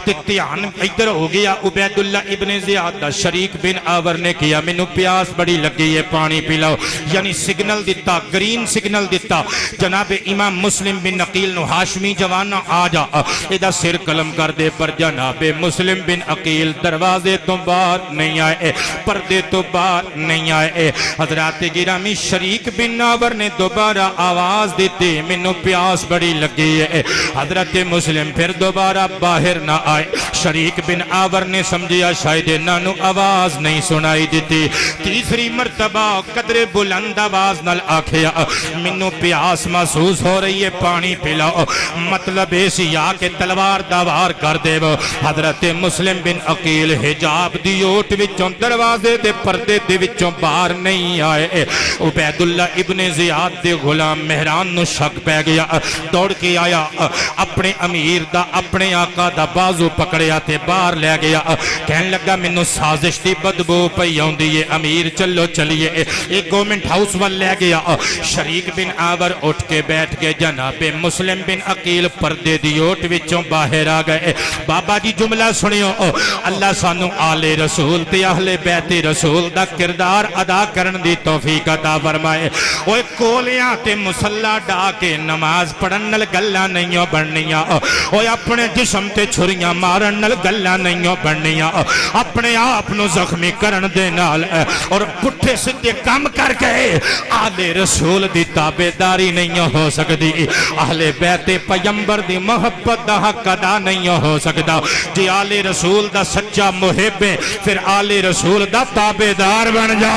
تے تیان ادھر ہو گیا عبید اللہ ابن زیاد دا شریک بن آور نے کیا مینوں پیاس بڑی لگی ہے پانی پلاؤ یعنی سگنل دیتا گرین سگنل دیتا جناب امام مسلم بن عقیل نو ہاشمی جوانا آ جا ایدہ سر قلم کر دے پر جناب مسلم بن عقیل دروازے تو باہر نہیں آئے پردے تو باہر نہیں آئے حضرات گرامی شریک بن آور نے دوبارہ آواز دیتے مینوں پیاس بڑی لگی ہے حضرت مسلم پھر دوبارہ باہر نہ آئے شریک بن آور نے سمجھیا شاید انہوں آواز نہیں سنائی دیتی تیسری مرتبہ قدر بلند آواز نال آکھیا منو پیاس محسوس ہو رہی ہے پانی پلاؤ مطلب ایسی آ کے تلوار دا وار کر دے حضرت مسلم بن عقیل حجاب دی اوٹ وچوں دروازے دے پردے دے وچوں باہر نہیں آئے عبیداللہ ابن زیاد دے غلام مہران نو شک پہ گیا دوڑ کے آیا اپنے امیر دا اپنے آقا دا بازو پکڑیا تے باہر لے گیا کہنے لگا منو سازش دی بدبو پئی آندی ہے امیر چلو چلیے ایک گورنمنٹ ہاؤس وال لے گیا شریک بن آور اٹھ کے بیٹھ کے جناب مسلم بن عقیل پردے دی اوٹ وچوں باہر آ گئے بابا جی جملہ سنیو اللہ سانو آل رسول تے اہل بیت رسول دا کردار ادا کرن دی توفیق عطا فرمائے اوے کولیاں تے مصلا ڈا کے نماز پڑھن نال گلاں نہیں بننیاں اوے اپنے جسم تے چھریاں مارن نال گلاں نہیں بننیاں اپنے آپ نو زخمی کرن دے نال اور پٹھے سدھے کام کر کے آل رسول دی تابعداری نہیں ہو سکتی اہل بیت پیغمبر دی محبت دا حق ادا نہیں ہو سکتا جی آل رسول دا سچا محب ہے پھر آل رسول دا تابعدار بن جا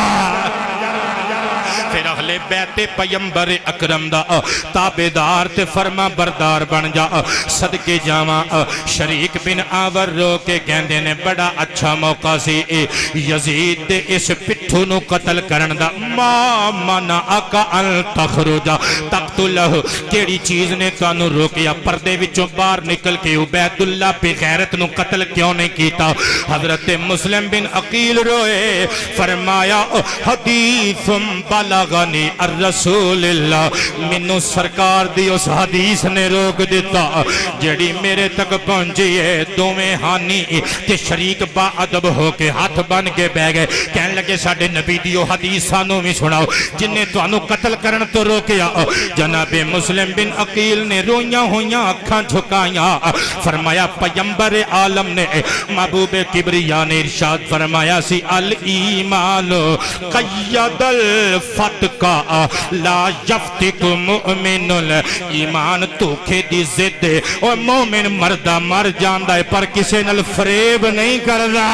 پھر اہل بیت پیغمبر اکرم دا تابعدار تے فرما بردار بن جا صدقے جاواں شریک بن آور رو کے کہندے نے بڑا اچھا موقع سی یزید دے اس پٹھو نو قتل کرن دا ما منعک ان تخرج تقتلہ کیڑی چیز نے تانوں روکیا پردے وچوں باہر نکل کے عبیداللہ بے غیرت نو قتل کیوں نہیں کیتا حضرت مسلم بن عقیل روئے فرمایا حدیث بلغنی الرسول اللہ منو سرکار دی اس حدیث نے روک دیتا جڑی میرے تک پہنچی ہے دوویں ہانی تے شریک با ادب ہو کے ہاتھ بن کے بہ گئے کہنے لگے ساڈے نبی دی او حدیث سانوں بھی سناؤ جن نے تانوں قتل کرن تو روکیا جناب مسلم بن عقیل نے رویاں ہویاں اکھاں جھکائیاں فرمایا پیغمبر عالم نے محبوب کبریا نے ارشاد فرمایا سی الایمان قید الفتقہ لا یفتق مؤمن ایمان دھوکے دی ضد اور مومن مردہ مر جاندا ہے پر کسے نال فریب نہیں کردا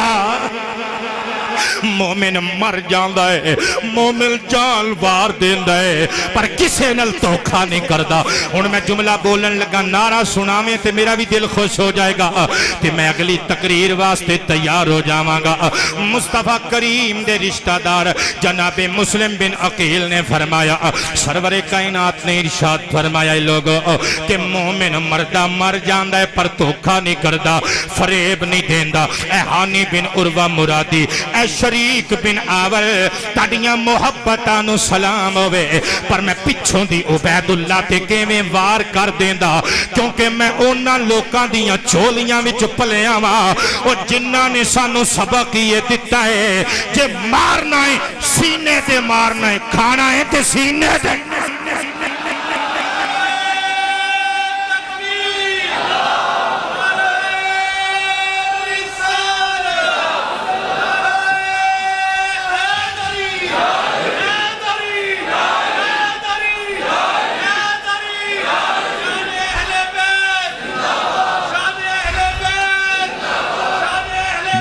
مومن مر جاندا ہے مومن جان وار دیندا ہے پر کسے نال دھوکا نہیں کردا ہن میں جملہ بولن لگا نعرہ سناویں تے میرا بھی دل خوش ہو جائے گا تے میں اگلی تقریر واسطے تیار ہو جاواں گا مصطفیٰ کریم دے رشتہ دار جناب مسلم بن عقیل نے فرمایا سرور کائنات نے ارشاد فرمایا لوگو کہ مومن مردہ مر جاندا ہے پر دھوکا نہیں کردا فریب نہیں دیندا اے ہانی بن عروہ مرادی اے شریک بن آور تاڑیاں محبتاں نو سلام ہوئے پر میں پچھوں دی عبیداللہ تے کیویں وار کر دیندا کیونکہ میں اونا لوکاں دیاں چولیاں وچ پلیاں وا او جنہاں نے سانو سبق یہ دتا ہے جے مارنا ہے سینے تے مارنا ہے کھانا ہے تے سینے تے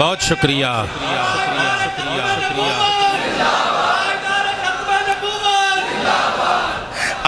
بہت شکریہ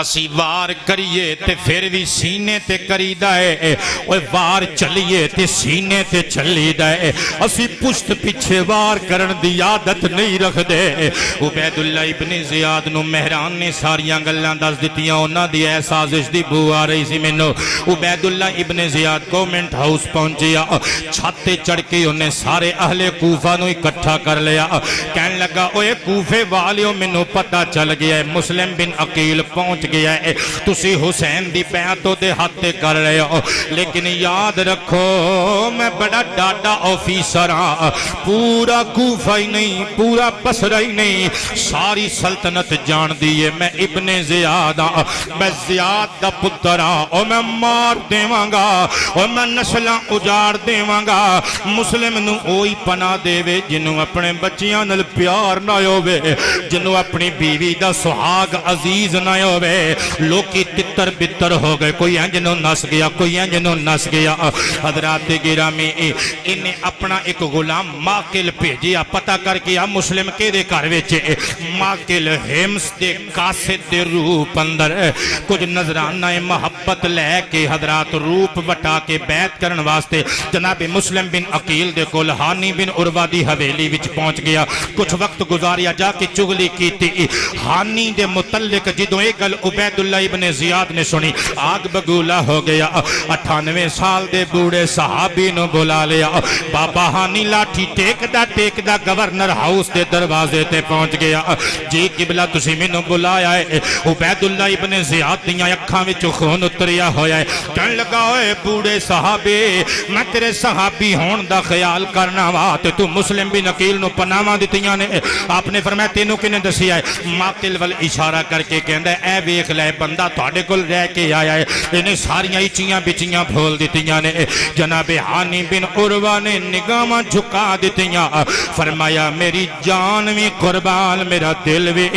اسی وار کریے تے پھر بھی سینے تے کری دائے اوہ وار چلیے تے سینے تے چلی دائے اسی پشت پیچھے وار کرن دی عادت نہیں رکھ دے عبیداللہ ابن زیاد نو مہران نے ساریاں گلاں دس دیتیاں انہاں دی احساسش دی بو آ رہی سی منو عبیداللہ ابن زیاد گورنمنٹ ہاؤس پہنچیا چھتے چڑھ کے انہیں سارے اہل کوفہ نو اکٹھا کر لیا کہنے لگا اوہ کوفے والیوں منو پتہ چل گیا ہے مسلم بن عقیل پہنچ گیا ہے تسی حسین دی بیعتوں دے ہاتھے کر رہے ہو لیکن یاد رکھو میں بڑا ڈاڈا آفیسر ہاں پورا کوفہ ہی نہیں پورا بصرہ ہی نہیں ساری سلطنت جان دیئے میں ابن زیاد ہاں میں زیاد دا پتر ہاں اور میں مار دیواں گا اور میں نسلہ اجار دیواں گا مسلم نو اوئی پناہ دے وے جنہوں اپنے بچیاں نل پیار نہ ہوئے جنہوں اپنی بیوی دا سہاگ عزیز نہ ہوئے لوکی تتر بتر ہو گئے، کوئی انجنوں نس گیا، کوئی انجنوں نس گیا۔ حضرات گرامی انہیں اپنا ایک غلام ماقل بھیجیا، پتہ کر کے مسلم کے دے گھر وچ ماقل ہمس دے قاصد دے روپ اندر کچھ نظرانہ محبت لے کے حضرات روپ وٹا کے بیعت کرن واسطے جناب مسلم بن عقیل دے کول ہانی بن عروہ دی حویلی وچ پہنچ گیا۔ کچھ وقت گزاریا، جا کے چغلی کیتی۔ ہانی دے متعلق جدوں ایک گل عبید اللہ ابن زیاد نے سنی، آگ بگولا ہو گیا۔ 98 سال دے بوڑھے صحابی نو بلا لیا۔ بابا ہانی لاٹھی ٹیک دا گورنر ہاؤس دے دروازے تے پہنچ گیا۔ جی قبلہ تسی مینوں بلایا ہے۔ عبید اللہ ابن زیاد دیاں اکھاں وچ خون اتریا ہویا ہے، کہن لگا ہوئے بوڑھے صحابی میں تیرے صحابی ہون دا خیال کرنا وا تے تو مسلم بن عقیل نو پناواں دتیاں نے۔ آپ نے فرمایا تینوں کنے دسیا ہے؟ ماقل ول اشارہ کر کے کہندا ہے اے ویکھ لے بندہ تہاڈے کول رہ کے آیا ہے، انہیں ساریاں اچیاں بچیاں پھول دتیاں نے۔ جناب ہانی بن عروہ نے نگاہاں جھکا دتیاں، فرمایا میری جان بھی قربان، میرا دل بھی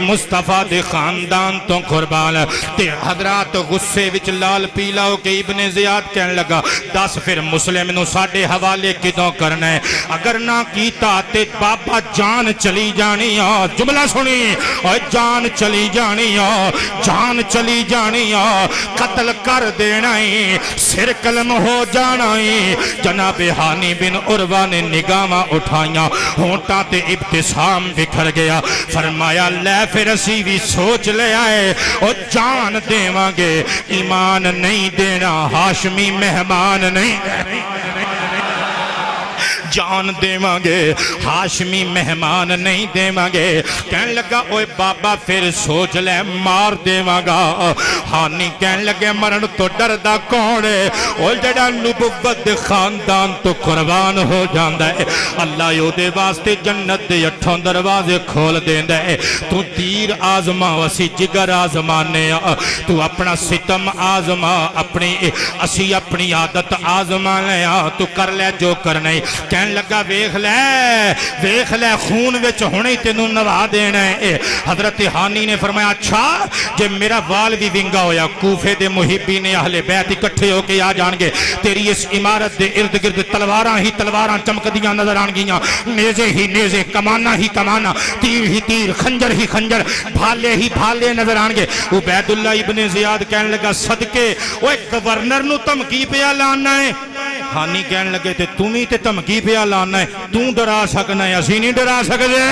مصطفیٰ دے خاندان تو قربان۔ تے حضرات غصے وچ لال پیلا ہو کے ابن زیاد کہنے لگا دس پھر مسلم نو ساڈے حوالے کدوں کرنا ہے؟ اگر نہ کیتا تے بابا جان چلی جانی آ۔ جملہ سنی، اور جان چلی جانی آ، جان چلی جانی آ، قتل کر دینا ہی، سر قلم ہو جانا ہی۔ جناب ہانی بن عروہ نے نگاہاں اٹھائیاں، ہونٹاں تے ابتسام بکھر گیا، فرمایا لے پھر اسی بھی سوچ لے آئے، اور جان دیواں گے ایمان نہیں دینا، ہاشمی مہمان نہیں جان دیواں گے، ہاشمی مہمان نہیں دیواں گے۔ کہن لگا اوے بابا پھر سوچ لے مار دیواں گا۔ ہانی کہن لگے مرن تو ڈردا کون ہے؟ او جڑا نبوت خاندان تو قربان ہو جاندا ہے، اللہ یو دے واسطے جنت دے 8 دروازے کھول دیندا ہے۔ تو تیر آزما، اسی جگر آزمانے، تو اپنا ستم آزما، اسی اپنی عادت آزما لے، تو کر لے جو کرنے۔ کہن لگا ویکھ لے خون وچ ہونے تینوں نوا دینا ہے۔ حضرت ہانی نے فرمایا اچھا جے میرا وال بھی ونگا ہویا، کوفے دے محبین اہل بیت اکٹھے ہو کے آ جان گے، تیری اس عمارت دے ارد گرد تلواراں ہی تلواراں چمکدیاں نظر آن گیاں، نیزے ہی نیزے، کمانا ہی کمانا، تیر ہی تیر، خنجر ہی خنجر، بھالے ہی بھالے نظر آن گے۔ عبید اللہ ابن زیاد کہنے لگا صدقے اوے گورنر نو دھمکی پیا لانا ہے؟ ہانی کہنے لگے تے تم ہی تے دھمکی پیا لانا ہے، تو ڈرا سکنا ہے، اسی نہیں ڈرا سکتے۔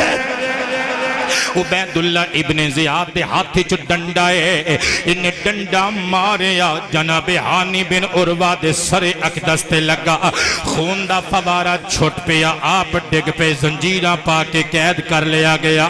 عبید اللہ ابن زیاد دے ہاتھ چ ڈنڈا ہے، انہیں ڈنڈا ماریا، جناب ہانی بن عروہ دے سر اقدس تے لگا، خون دا فوارہ چھٹ پیا، آپ ڈگ پہ زنجیراں پا کے قید کر لیا گیا۔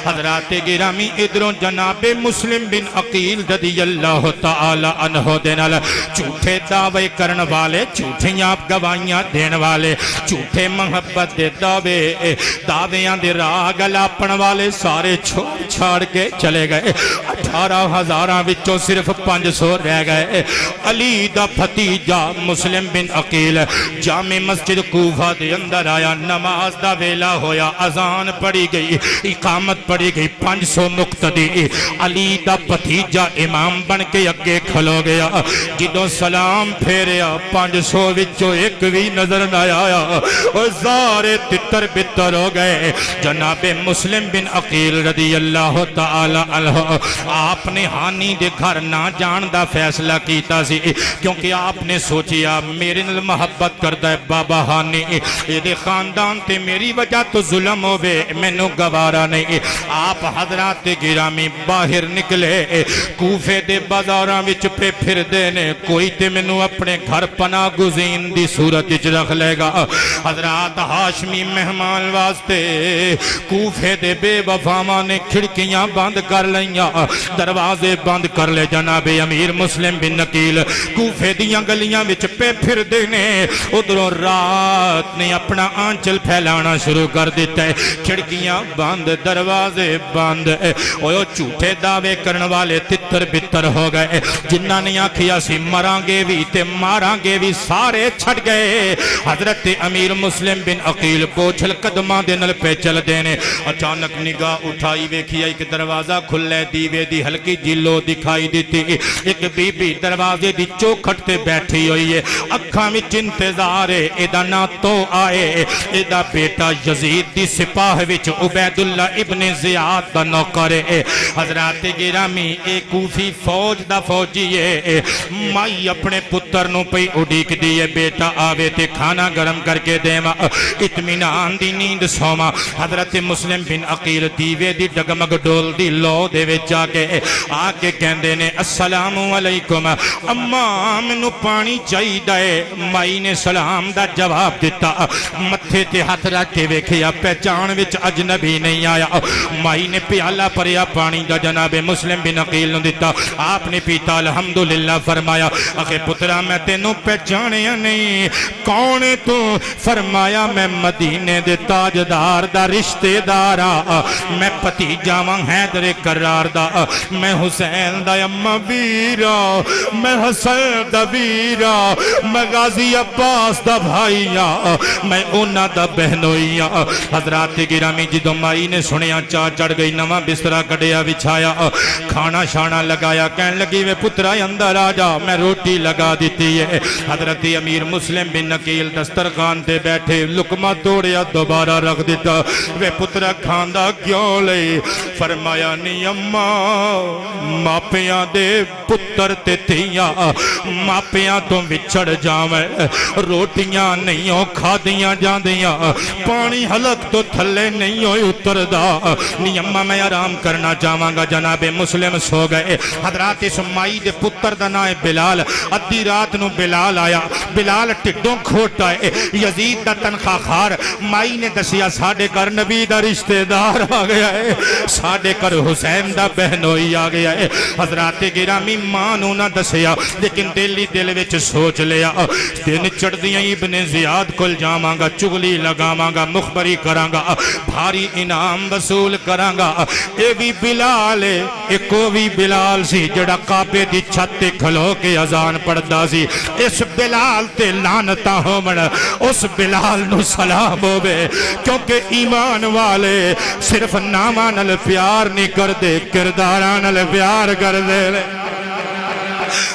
حضرات گرامی ادھروں جناب مسلم بن عقیل رضی اللہ تعالی عنہ دے نال جھوٹے دعوے کرن والے، جھوٹیاں گواہیاں دین والے، جھوٹے محبت دے دعویاں دے راہ گلاپن والے سارے چھوڑ کے چلے گئے۔ 18,000 وچوں صرف 500 رہ گئے۔ علی دا بھتیجا مسلم بن عقیل جامع مسجد کوفہ دے اندر آیا، نماز دا ویلا ہویا، اذان پڑھی گئی، اقامت پڑھی گئی، 500 مقتدی، علی دا بھتیجا امام بن کے اگے کھلو گیا، جدوں سلام پھیریا 500 وچوں ایک بھی نظر نہ آیا، اور سارے تتر بتر ہو گئے۔ جناب مسلم بن عقیل رضی اللہ تعالی عنہ آپ نے ہانی دے گھر نہ جان دا فیصلہ کیتا سی، کیونکہ آپ نے سوچیا میرے نال محبت کردا ہے بابا ہانی، یہ خاندان تے میری وجہ تو ظلم ہوئے، مینوں گوارا نہیں۔ آپ حضرات گرامی باہر نکلے، کوفے دے بازاراں وچ پھر دینے، کوئی تے مینوں اپنے گھر پناہ گزین دی صورت وچ رکھ لے گا۔ حضرات ہاشمی مہمان واسطے کوفے دے بے وفاواں نے کھڑکیاں بند کر لیاں، دروازے بند کر لے۔ جناب امیر مسلم بن عقیل کوفے دیاں گلیاں وچ پھر دینے، ادھروں رات نے اپنا آنچل پھیلانا شروع کر دیتا ہے، کھڑکیاں بند، دروازے بند، اوہ جھوٹے دعوے کرن والے تتر بتر ہو گئے، جنہاں نے آکھیا سی مران گے بھی تے ماران گے بھی، سارے چھٹ گئے۔ حضرت امیر مسلم بن عقیل بوجھل قدماں دے نال پہ چل دینے، اچانک نگاہ اٹھائی ویکھی دیتی ہے ایک دروازہ کھلے دیوے دی ہلکی جلو دکھائی دیتی ایک بی بی دروازے دی چوکھٹ تے بیٹھی ہوئی ہے اکھاں وچ انتظار ہے ایدا نا تو آئے ایدا بیٹا یزید دی سپاہ وچ عبیداللہ ابن زیاد دا نوکر ہے حضرات گرامی ایک کوفی فوج دا فوجی ہے مائی اپنے پتر نو پئی اڈیک دیئے بیٹا آوے تے کھانا گرم کر کے دیما اطمینان دی نیند سوما حضرت مسلم بن عقیل دیوے دی ڈگمگ ڈول دی لو دے وچ آکے کہندے نے السلام علیکم اماں منو پانی چاہی دائے مائی نے سلام دا جواب دیتا متھے تے ہاتھ رکھ کے ویکھیا پہچان وچ اجنبی نہیں آیا مائی نے پیالہ پریا پانی دا جناب مسلم بن عقیل نو دیتا آپ نے پیتا الحمدللہ فرمایا اخے پترا میں تینوں پہچانیا نہیں کون تو فرمایا میں مدینے دے تاجدار دا رشتے دارا میں پتیجا ماں حیدر کرار دا میں حسین دا امہ ویرا میں حسین دا ویرا میں غازی عباس دا بھائیا میں اونا دا بہنوئیا حضرات گرامی جدو مائی نے سنیا چاہ چڑھ گئی نواں بسترہ کڑیا بچھایا کھانا شانا لگایا کہن لگی وے پترہ اندر آجا میں روٹی لگا دیتی ہے حضرت امیر مسلم بن عقیل دسترخوان تے بیٹھے لقمہ توڑیا دوبارہ رکھ دیتا وے پترہ کھاندا کیوں لئی فرمایا نہیں اماں ماپیاں دے پتر تے تھیاں ماپیاں تو وچھڑ جاویں روٹیاں نہیں ہو کھا دیاں جان دیاں پانی حلق تو تھلے نہیں ہو اتر دا نہیں اماں میں آرام کرنا چاہواں گا جناب مسلم سو گئے حضرات سمائی دے پتر دا نائے بلال ادھی رات نو بلال آیا بلال ٹکڑوں کھوٹا ہے یزید دا تنخواہ خار مائی نے دسیا ساڑھے کر نبی دا رشتہ دار آ گیا ہے ساڑھے کر حسین دا بہنوئی آ گیا ہے حضرات گرامی مانو نہ دسیا لیکن دلی دل وچ سوچ لیا دن چڑھ دیاں ابن زیاد کل جاماں گا چگلی لگاماں گا مخبری کراں گا بھاری انعام وصول کراں گا اے بھی بلال ہے ایکو بھی بلال سی جڑا کعبے دی چھت تے کھلو کے اذان پڑھدا سی اس بلال تے لعنتا ہومن اس بلال نو سلام ہوے کیونکہ ایمان والے صرف ناماں نال پیار نہیں کردے کرداراں نال پیار کردے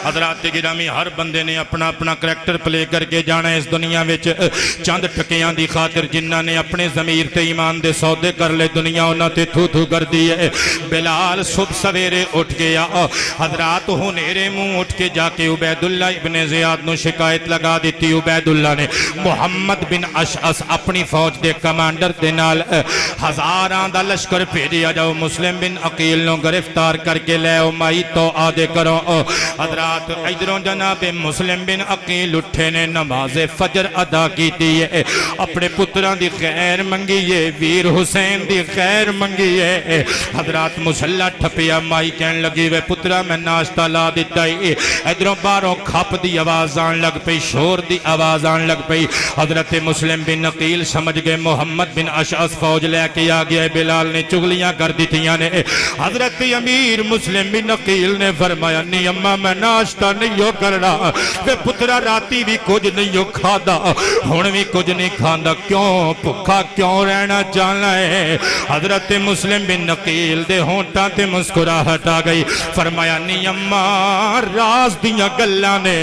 حضرات گرامی ہر بندے نے اپنا اپنا کریکٹر پلے کر کے جانا اس دنیا وچ چند ٹکیاں دی خاطر جنہ نے اپنے ضمیر تے ایمان دے سودے کر لے دنیا انہاں تے تھو تھو کر دی ہے بلال صبح سویرے اٹھ گیا حضرات ہنیرے منہ اٹھ کے جا کے عبیداللہ ابن زیاد نو شکایت لگا دیتی عبیداللہ نے محمد بن اشعث اپنی فوج دے کمانڈر دے نال ہزاراں دا لشکر بھیجیا جاؤ مسلم بن عقیل نو گرفتار کر کے لے او مائی تو آدے کرو حضرات ادھروں جناب مسلم بن عقیل اٹھے نے نماز فجر ادا کی دیئے اپنے پتران دی خیر منگیے ویر حسین دی خیر منگیے حضرات مسلح ٹھپیا مائی کہن لگی وے پترہ میں ناشتہ لا دیتا ہی ادھروں باروں کھپ دی آواز آن لگ پئی شور دی آواز آن لگ پئی حضرت مسلم بن عقیل سمجھ گئے محمد بن اشعث فوج لے کے آ گیا بلال نے چگلیاں کر دیتیاں نے حضرت امیر مسلم بن عقیل نے فرمایا نہیں اماں میں ناشتہ نہیں ہو کرنا وے پترہ راتی بھی کچھ نہیں ہو کھادا ہون بھی کچھ نہیں کھاندا کیوں پکھا کیوں رہنا چاہنا ہے حضرت مسلم بن عقیل دے ہونٹاں تے مسکراہٹ آ گئی فرمایا نہیں اماں راز دیاں گلاں نے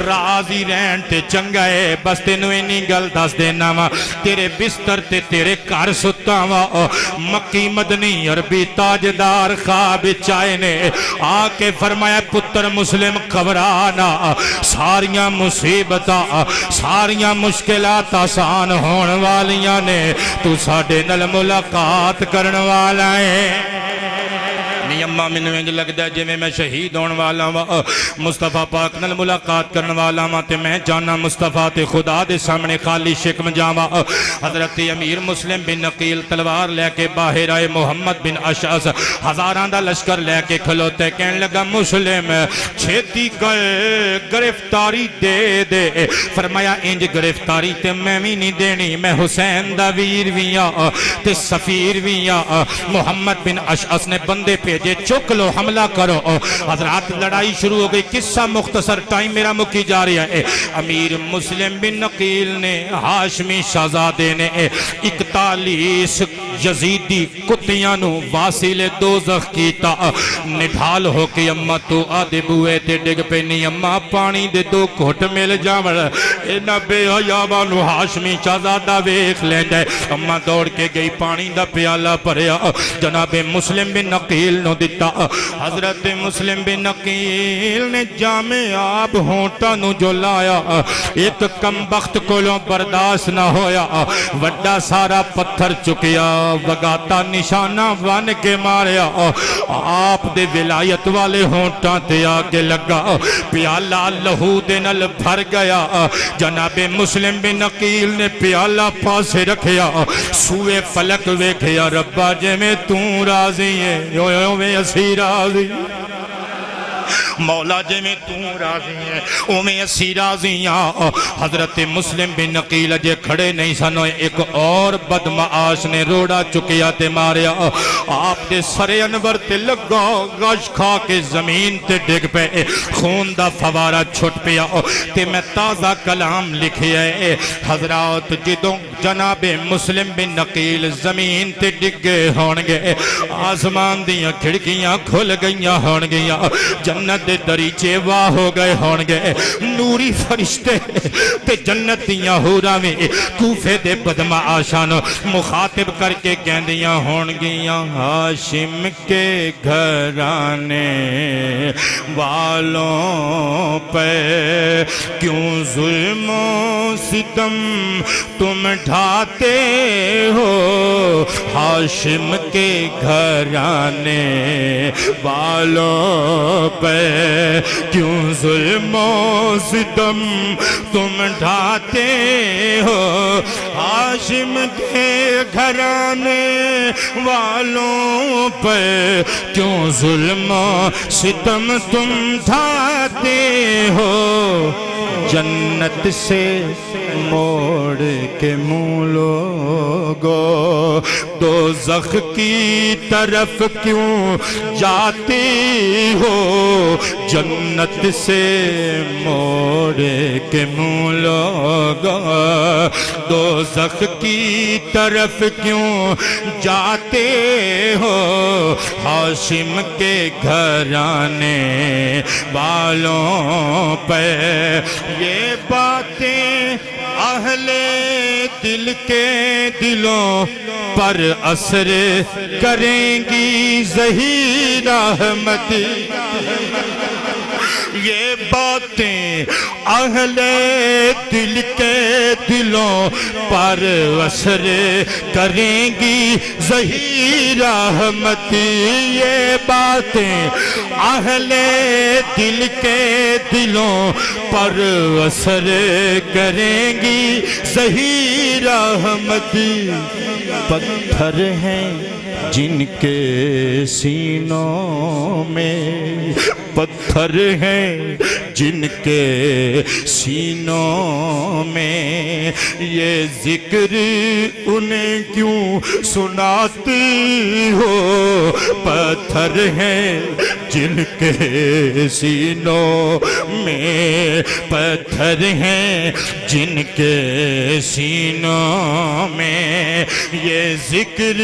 راز ہی رہن تے چنگا ہے بس تینوں اینی گل دس دینا وا تیرے بستر تے تیرے گھر ستا وا مکی مدنی عربی تاجدار خواب چائے نے آ کے فرمایا پتر مسلم گھبرانا ساریاں مصیبتاں ساریاں مشکلات آسان ہون والیاں نے تو ساڈے نال ملاقات کرن والا ہے نہیں اماں میں انج لگدا ہے جویں میں شہید ہون والا وا مصطفیٰ پاک نال ملاقات کرن والا وا تے میں جانا مصطفیٰ تے خدا دے سامنے خالی شکم جاواں حضرت امیر مسلم بن عقیل تلوار لے کے باہر آئے محمد بن اشعث ہزاراں دا لشکر لے کے کھلوتے کہن لگا مسلم چھتی گرفتاری دے دے فرمایا انج گرفتاری تے میں بھی نہیں دینی میں حسین دا ویر ویاں تے سفیر ویاں محمد بن اشعث نے بندے پہ جے چک لو حملہ کرو حضرات لڑائی شروع ہو گئی قصہ مختصر ٹائم میرا مکی جا رہا ہے امیر مسلم بن عقیل نے ہاشمی شہزادے نے 41 یزیدی کتیاں نو واسل دوزخ کیتا نڈھال ہو کے اممہ تو آدھے بوئے تے ڈگ پہ نہیں اممہ پانی دے 2 گھٹ مل جاور اینا بے حیابانو ہاشمی شہزادہ ویکھ لیندے اممہ دوڑ کے گئی پانی دا پیالہ پریا جناب مسلم بن عقیل نو دیتا حضرت مسلم بن عقیل نے جامع آب ہونٹا نو جو لایا ایک کم بخت کولوں برداشت نہ ہویا وڈا سارا پتھر چکیا وگاتا نشانہ ون کے ماریا آپ دے ولایت والے ہونٹاں تے آگے لگا پیالہ لہو دے نل بھر گیا جناب مسلم بن عقیل نے پیالہ پاسے رکھیا سوئے فلک ویکھیا ربا جے میں توں راضی ہے یو میں اسی راضی مولا جے میں توں راضی ہے او میں اسی راضی ہاں حضرت مسلم بن عقیل جے کھڑے نہیں سنو ایک اور بدمعاش نے روڑا چکیا تے ماریا آپ دے سر انور تے لگا غش کھا کے زمین تے ڈگ پہ خون دا فوارہ چھٹ پیا تے میں تازہ کلام لکھے ہے حضرات جدوں جناب مسلم بن عقیل زمین تے ڈگے ہونگے آسمان دیاں کھڑکیاں کھل گئیاں ہونگیاں جنت دے دریچے واہ ہو گئے ہونگے نوری فرشتے تے جنتیاں ہورا میں کوفے دے بدمعاشان مخاطب کر کے کہندیاں ہونگیاں ہاشم کے گھرانے والوں پہ کیوں ظلم و ستم تم ڈھاتے ہو ہاشم کے گھرانے والوں پہ کیوں ظلم و ستم تم ڈھاتے ہو ہاشم کے گھرانے والوں پہ کیوں ظلم و ستم تم ڈھاتے ہو جنت سے موڑ کے منہ لوگو دوزخ کی طرف کیوں جاتی ہو جنت سے موڑ کے منہ لوگو دوزخ کی طرف کیوں جاتے ہو ہاشم کے گھرانے والوں پہ یہ باتیں اہل دل کے دلوں پر اثر کریں گی ظہیر احمدی یہ باتیں اہل دل کے دلوں پر اثر کریں گی ظہیر احمدی یہ باتیں اہل دل کے دلوں پر اثر کریں گی ظہیر احمدی پتھر ہیں جن کے سینوں میں پتھر ہیں جن کے سینوں میں یہ ذکر انہیں کیوں سناتی ہو پتھر ہیں جن کے سینوں میں پتھر ہیں جن کے سینوں میں یہ ذکر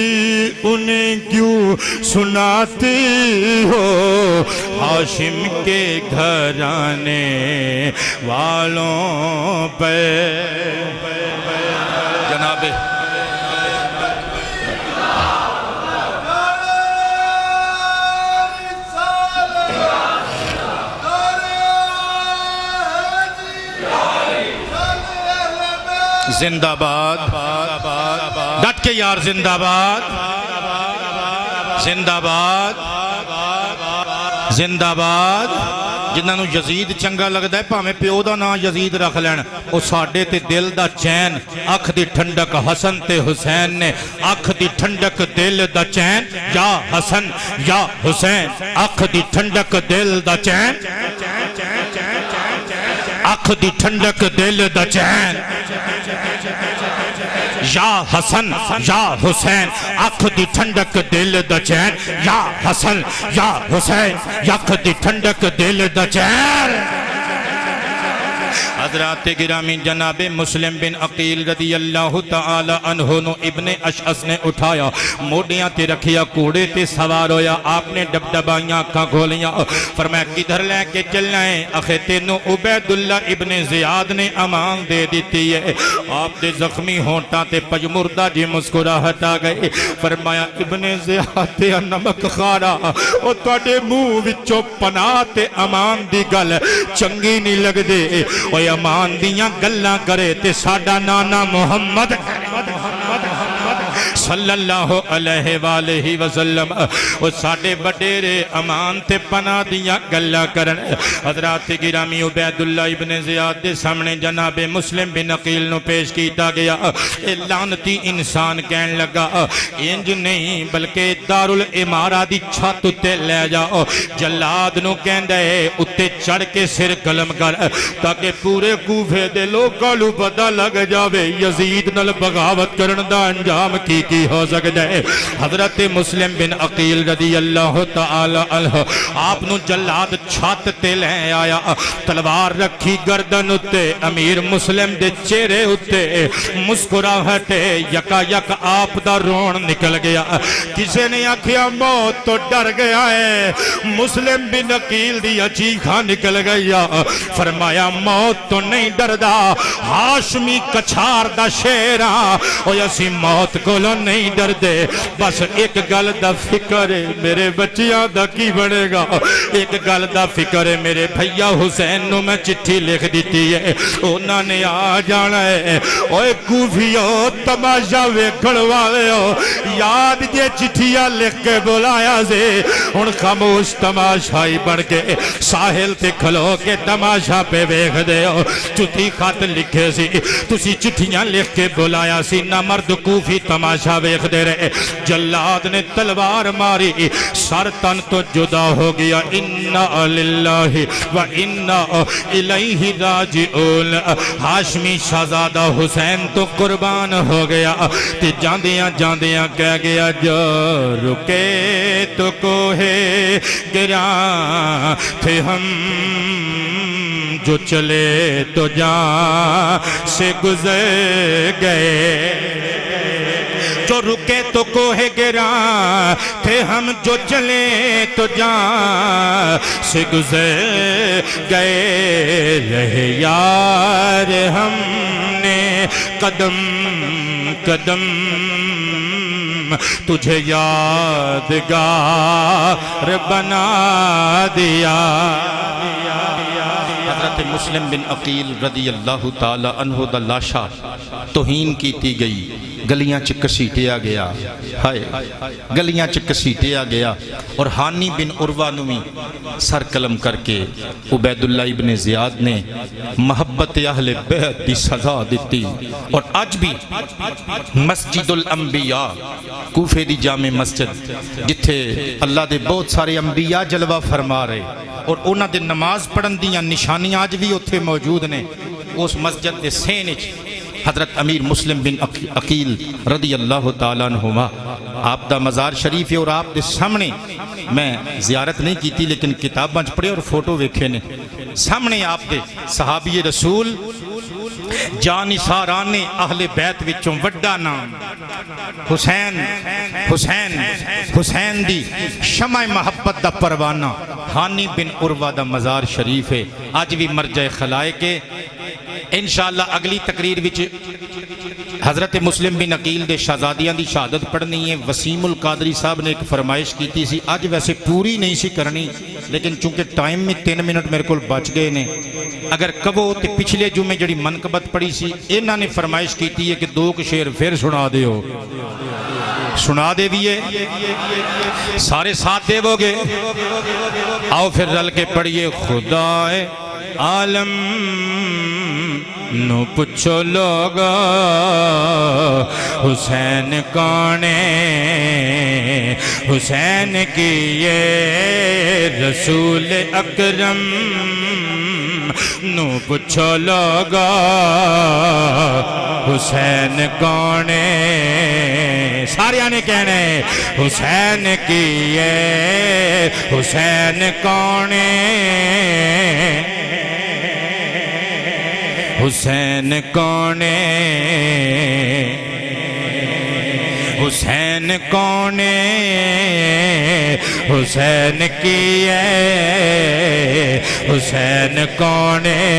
انہیں کیوں سناتی ہو ہاشم کے گھرانے والوں پہ جناب زندہ باد ڈٹ کے یار زندہ باد زندہ باد زندہ باد جنہاں نو یزید چنگا لگدا ہے پاویں پیو دا نام یزید رکھ لین او ساڈے تے دل دا چین اکھ دی ٹھنڈک حسن تے حسین نے اکھ دی ٹھنڈک دل دا چین یا حسن یا حسین اکھ دی ٹھنڈک دل دا چین اکھ دی ٹھنڈک دل دا چین یا حسن یا حسین اکھ دی ٹھنڈک دل دا چین یا حسن یا حسین اکھ دی ٹھنڈک دل دا چین حضرات گرامی جناب مسلم بن عقیل رضی اللہ تعالی عنہ نو ابن اشعث نے اٹھایا موڈیاں تے رکھیا کوڑے تے سوار ہویا آپ نے ڈبڈبائیاں آنکھاں کھولیاں فرمایا کدھر لے کے چلنا ہے اخے تینوں عبید اللہ ابن زیاد نے امان دے دیتی ہے آپ دے زخمی ہونٹاں تے پجمردہ جی مسکراہٹ آ گئے فرمایا ابن زیاد تے نمک خارا او تواڈے منہ وچوں پناہ تے امان دی گل چنگی نہیں لگ دے اوے امان دیاں گلاں کرے تے ساڈا نانا محمد صلی اللہ علیہ وآلہ وسلم وہ ساڑھے بڑیرے امان تے پناہ دیا گلہ کرن حضرات گرامی عبید اللہ ابن زیاد دے سامنے جناب مسلم بن عقیل نو پیش کیتا گیا اے لعنتی انسان کہن لگا انج نہیں بلکہ دارالعمارہ دی چھت اتے لے جاؤ جلاد نو کہن دے اتے چڑھ کے سر قلم کر تاکہ پورے کوفے دے لوگوں لو پتہ لگ جاوے یزید نال بغاوت کرن دا انجام کی ہو سکتا ہے حضرت مسلم بن عقیل رضی اللہ تعالی عنہ آپ نو جلاد چھت تے لے آیا تلوار رکھی گردن اتے امیر مسلم دے چہرے اتے مسکراہٹ یکا یک آپ دا رون نکل گیا کسے نے آکھیا موت تو ڈر گیا ہے مسلم بن عقیل دی چیخاں نکل گیا فرمایا موت تو نہیں ڈردا ہاشمی کچھار دا شیرا او یسی موت کو نہیں ڈر دے بس ایک گل دا فکر ہے میرے بچیاں دا کی بنے گا ایک گل دا فکر ہے میرے بھیا حسین نو میں چٹھی لکھ دیتی ہے انہاں نے آ جانا ہے اوے کوفیو تماشا ویکھن والےو یاد جے چٹھیاں لکھ کے بلایا سے ہن خاموش تماشائی بن کے ساحل تے کھلو کے تماشا پہ ویکھ دے ہو چٹھی خط لکھے سی تسی چٹھیاں لکھ کے بلایا سی نہ مرد کوفی تماشا ویکھ دے رہے جلاد نے تلوار ماری سر تن تو جدا ہو گیا انا للہ و انا الیہ راجعون ہاشمی شہزادہ حسین تو قربان ہو گیا تے جاندیاں جاندیاں کہہ گیا جو رکے تو کوہ گراں تھے ہم جو چلے تو جان سے گزر گئے جو رکے تو کوہ گراں تھے ہم جو چلے تو جان سے گزر گئے رہے یار ہم نے قدم قدم تجھے یادگار بنا دیا حضرت مسلم بن عقیل رضی اللہ تعالی عنہ دا لاشا توہین کیتی گئی گلیاں چ کسیٹیا گیا ہائے گلیاں چ کسیٹیا گیا اور ہانی بن عروہ نو بھی سر قلم کر کے عبید اللہ ابن زیاد نے محبت اہل بیت دی سزا دیتی اور آج بھی مسجد الانبیاء کوفے دی جامع مسجد جتھے اللہ دے بہت سارے انبیاء جلوہ فرما رہے اور انہاں دے نماز پڑھن دیاں نشانیاں آج بھی اتھے موجود نے اس مسجد دے سینچ حضرت امیر مسلم بن عقیل رضی اللہ تعالیٰ عنہما آپ دا مزار شریف ہے اور آپ دے سامنے میں زیارت نہیں کیتی لیکن کتاب بنچ پڑے اور فوٹو ویکھے نے سامنے آپ دے صحابی رسول جانثاران اہل بیت وچوں وڈا نام حسین حسین حسین دی شمع محبت دا پروانہ ہانی بن عروہ دا مزار شریف ہے آج بھی مرجع خلائق ہے انشاءاللہ اگلی تقریر وچ حضرت مسلم بن عقیل دے شہزادیاں دی شہادت پڑھنی ہے وسیم القادری صاحب نے ایک فرمائش کیتی سی آج ویسے پوری نہیں سی کرنی لیکن چونکہ ٹائم میں 3 منٹ میرے کو بچ گئے نے اگر کبو تے پچھلے جمعے جڑی منقبت پڑھی سی انہاں نے فرمائش کیتی ہے کہ 2 شعر پھر سنا دیو سنا دے بھی ہے سارے ساتھ دے وہ گے آؤ پھر رل کے پڑھئے خدا عالم نو پچھو لوگا حسین کانے حسین کی یہ رسول اکرم نو پوچھو لوگو حسین کون ہے؟ سارے نے کہنے حسین کی ہے، حسین کون ہے؟ حسین کون ہے؟ حسین کون ہے؟ حسین کی ہے، حسین کون ہے؟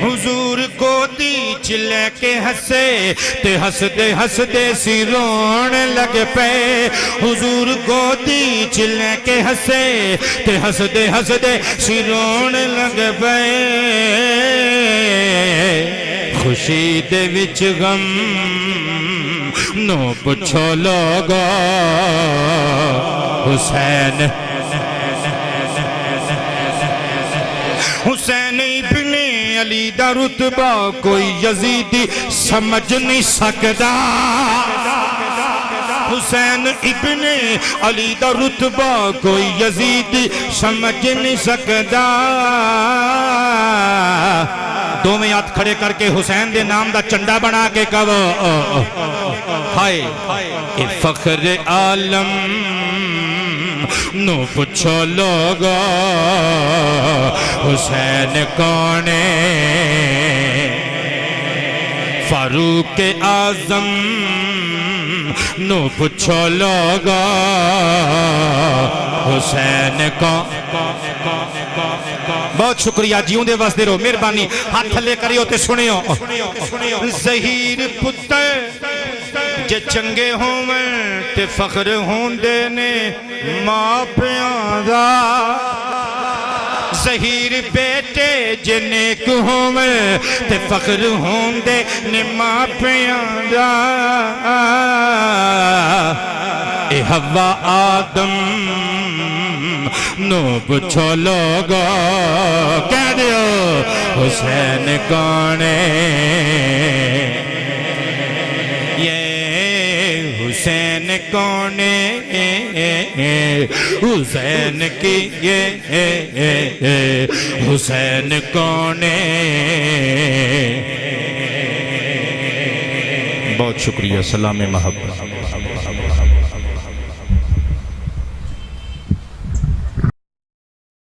حضور گودی چ لے کے ہسے تے ہسدے ہسدے سی رون لگ پے، حضور گودی چ لے کے ہسے تے ہسدے ہسدے سی رون لگ پے، خوشی دے وچ غم نو پوچھو لوگو حسین حسین ابن علی دا رتبہ کوئی یزیدی سمجھ نہیں سکدا، حسین ابن علی دا رتبہ کوئی یزیدی سمجھ نہیں سکدا، دو میں ہاتھ کھڑے کر کے حسین دے نام دا چنڈا بنا کے کہو ہائے اے فخر عالم نو پوچھو لوگو حسین کون ہے؟ فاروق اعظم نو پوچھو لوگو حسین کون؟ بہت شکریہ، جیوں دے واسطے رو مہربانی ہاتھ تھلے کریو تے سنیو، ظہیر پتر جے چنگے ہوئے تے فخر ہوندے نے ماں پیاں دا، ظہیر بیٹے جے نیک ہوئے تے فخر ہوندے نے ماں پیاں دا، اے حوا آدم نو پوچھو لوگو کہہ دیو حسین کون ہے؟ یہ حسین کون ہے؟ حسین کی یہ حسین کون ہے؟ بہت شکریہ، سلام محبت۔